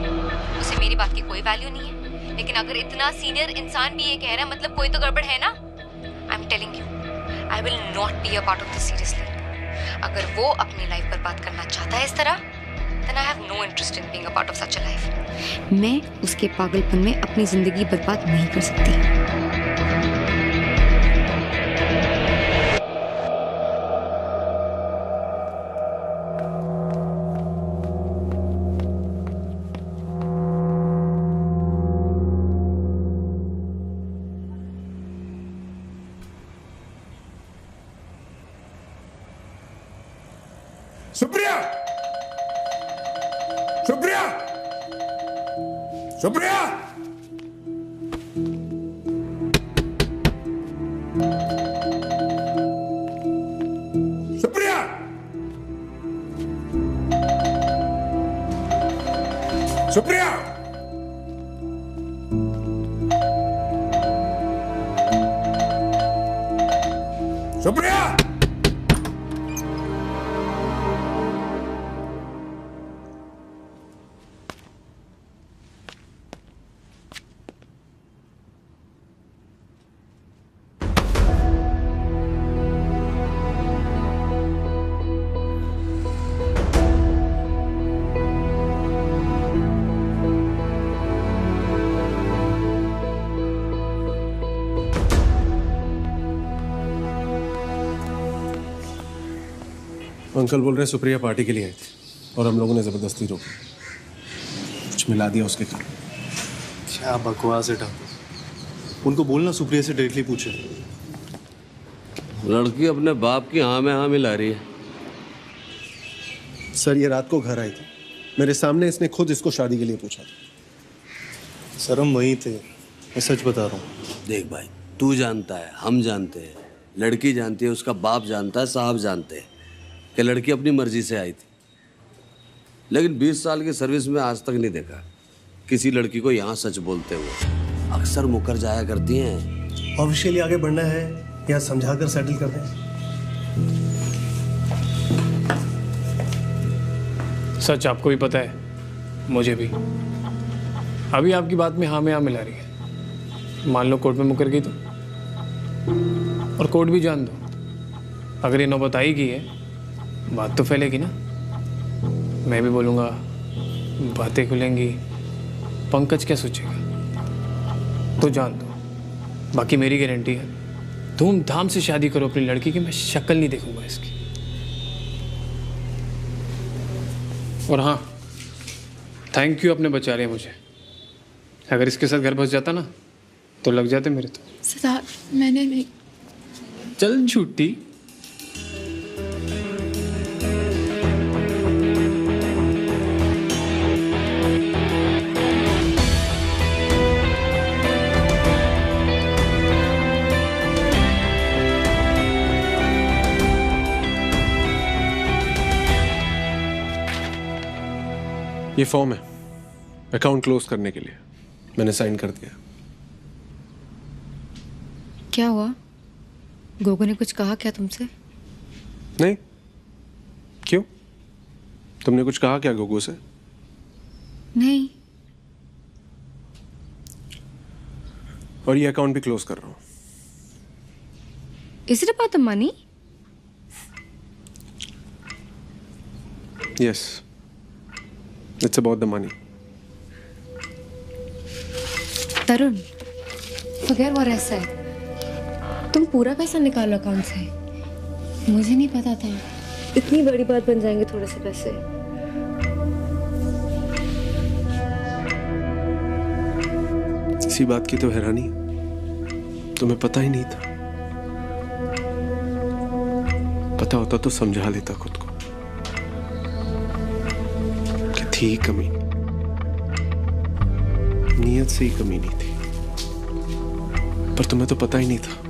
उसे मेरी बात की कोई वैल्यू नहीं है, लेकिन अगर इतना सीनियर इंसान भी ये कह रहा है मतलब कोई तो गड़बड़ है ना। I am telling you, I will not be a part of this seriously. अगर वो अपनी लाइफ बर्बाद करना चाहता है इस तरह, then I have no interest in being a part of such a life. मैं उसके पागलपन में अपनी जिंदगी बर्बाद नहीं कर सकती। सुप्रिया, सुप्रिया, सुप्रिया, सुप्रिया, सुप्रिया। अंकल बोल रहे हैं सुप्रिया पार्टी के लिए आई थी और हम लोगों ने जबरदस्ती रोकी, कुछ मिला दिया उसके कारण। क्या बकवास है ठाकुर, उनको बोलना सुप्रिया से डायरेक्टली पूछे। लड़की अपने बाप की हाँ में हाँ मिला रही है। सर ये रात को घर आई थी, मेरे सामने इसने खुद इसको शादी के लिए पूछा था। सर हम वहीं थे, मैं सच बता रहा हूँ। देख भाई, तू जानता है, हम जानते हैं, लड़की जानती है, उसका बाप जानता है, साहब जानते हैं कि लड़की अपनी मर्जी से आई थी। लेकिन 20 साल की सर्विस में आज तक नहीं देखा किसी लड़की को यहाँ सच बोलते हुए। अक्सर मुकर जाया करती हैं। ऑफिशियली आगे बढ़ना है या समझाकर सेटल कर दें? सच आपको भी पता है, मुझे भी। अभी आपकी बात में हाँ में हाँ मिला रही है। मान लो कोर्ट में मुकर गई तो, और कोर्ट भी जान दो, अगर ये नौबत आएगी है, बात तो फैलेगी ना। मैं भी बोलूँगा, बातें खुलेंगी, पंकज क्या सोचेगा, तो जान दो। बाकी मेरी गारंटी है, धूमधाम से शादी करो अपनी लड़की की, मैं शक्ल नहीं देखूंगा इसकी। और हाँ, थैंक यू, अपने बचा रहे मुझे। अगर इसके साथ घर बस जाता ना तो लग जाते मेरे तो। सिद्धार्थ, मैंने नहीं। चल झूठी। ये फॉर्म है अकाउंट क्लोज करने के लिए, मैंने साइन कर दिया। क्या हुआ? गोगो ने कुछ कहा क्या तुमसे? नहीं। क्यों? तुमने कुछ कहा क्या गोगो से? नहीं। और ये अकाउंट भी क्लोज कर रहा हूं। Is it about the money? Yes. It's about the money. Tarun, forget what I said. तुम पूरा पैसा निकालो अकाउंट से। मुझे नहीं पता था इतनी बड़ी बात बन जाएंगे थोड़े से पैसे। इसी बात की तो हैरानी, तुम्हें पता ही नहीं था। पता होता तो समझा लेता खुद को कि थी कमी, नीयत से ही कमी नहीं थी, पर तुम्हें तो पता ही नहीं था।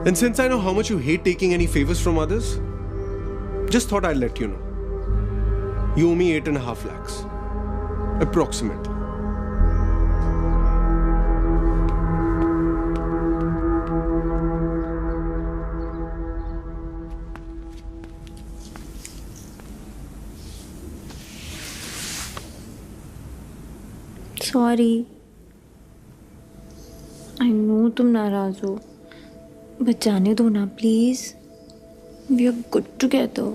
And since I know how much you hate taking any favors from others, just thought I'd let you know. You owe me 8.5 lakhs. Approximate. Sorry. I know तुम नाराज हो, बट जाने दो ना please. We are good together.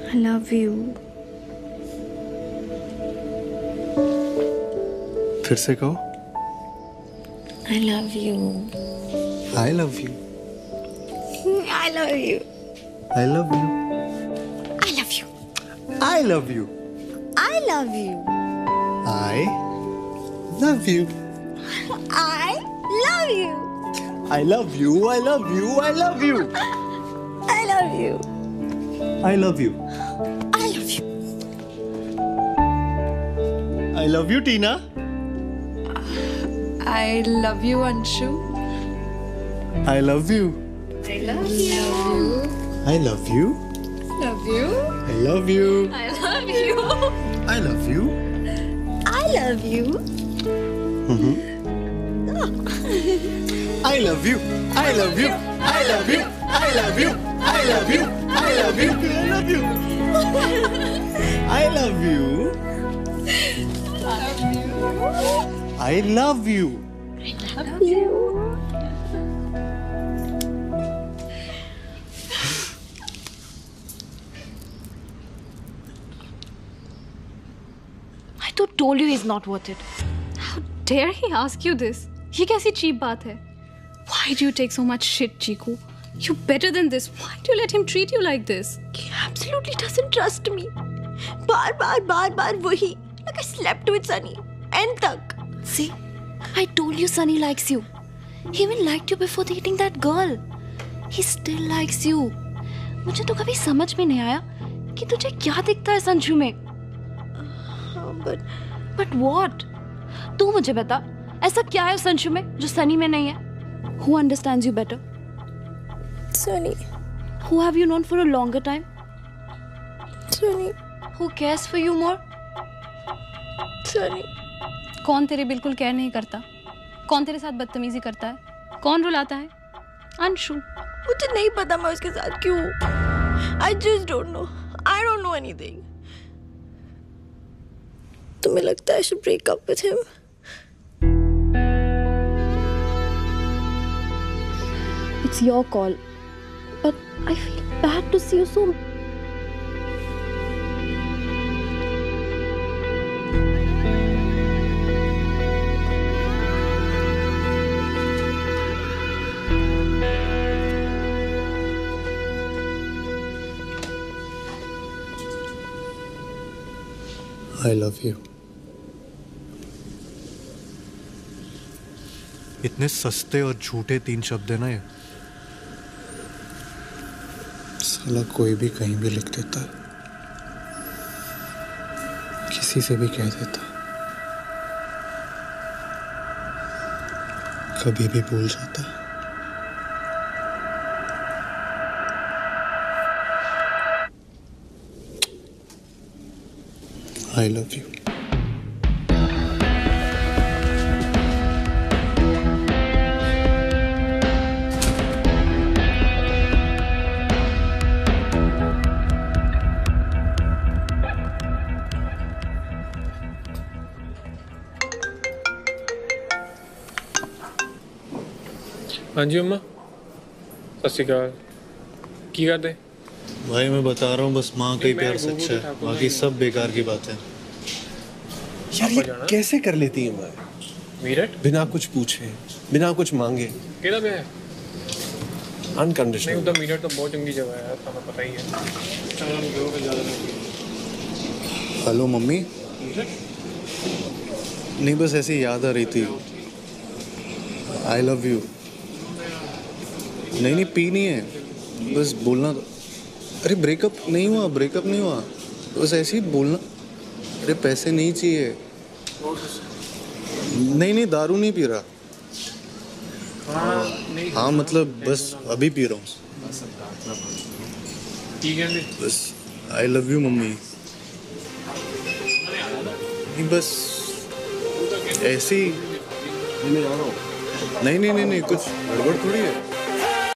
I love you. फिर से कहो। I love you. I love you. I love you. I love you. I love you. I love you. I love you. I love you. I love you. I love you. I love you. I love you. I love you. I love you. I love you. I love you, Tina. I love you, Anshu. I love you. I love you. I love you. Love you. I love you. I love you. I love you. I love you. I love you. I love you. I love you. I love you. I love you. I love you. I love you. I love you. I love you. Love you. I तो told you he's not worth it. How dare he ask you this? ये कैसी cheap बात है? Why do you take so much shit, Chiku? You're better than this. Why do you let him treat you like this? He absolutely doesn't trust me. बार वही. Like I slept with Sunny. End तक. See, I told you Sunny likes you. He even liked you before dating that girl. He still likes you. मुझे तो कभी समझ में नहीं आया कि तुझे क्या दिखता है संजू में. But what? तू मुझे बता, ऐसा क्या है संजू में जो सनी में नहीं है? Who understands you better? Sunny. Who have you known for a longer time? Sunny. Who cares for you more? Sunny. कौन तेरे बिल्कुल केयर नहीं करता? कौन तेरे साथ बदतमीजी करता है? कौन रुलाता है? अंशु. मुझे नहीं पता मैं उसके साथ क्यों हूँ. I just don't know. I don't know anything. तुम्हें लगता है I should break up with him? It's your call. But I feel bad to see you so. I love you. इतने सस्ते और झूठे 3 शब्द है ना ये. साला कोई भी कहीं भी लिख देता है, किसी से भी कह देता, कभी भी भूल जाता है. I love you. हाँ जी अम्मा, सत श्री अकाल. की करते? भाई मैं बता रहा हूँ, बस माँ का ही प्यार सच्चा है, बाकी सब बेकार की बात है. यार ये कैसे कर लेती है माँ? मीरठ? बिना कुछ पूछे, बिना कुछ मांगे. केड़ा पे है? अनकंडीशनल. नहीं उधर मीरठ तो बहुत चंगी जगह है, तुम्हें पता ही है. Hello mummy. नहीं बस ऐसी याद आ रही थी. आई लव यू. नहीं पी नहीं है, बस बोलना. अरे ब्रेकअप नहीं हुआ, बस ऐसे ही बोलना. अरे पैसे नहीं चाहिए. नहीं दारू नहीं पी रहा. हाँ मतलब बस अभी पी रहा हूँ. बस आई लव यू मम्मी. नहीं बस ऐसे ही. नहीं कुछ गड़बड़ थोड़ी है.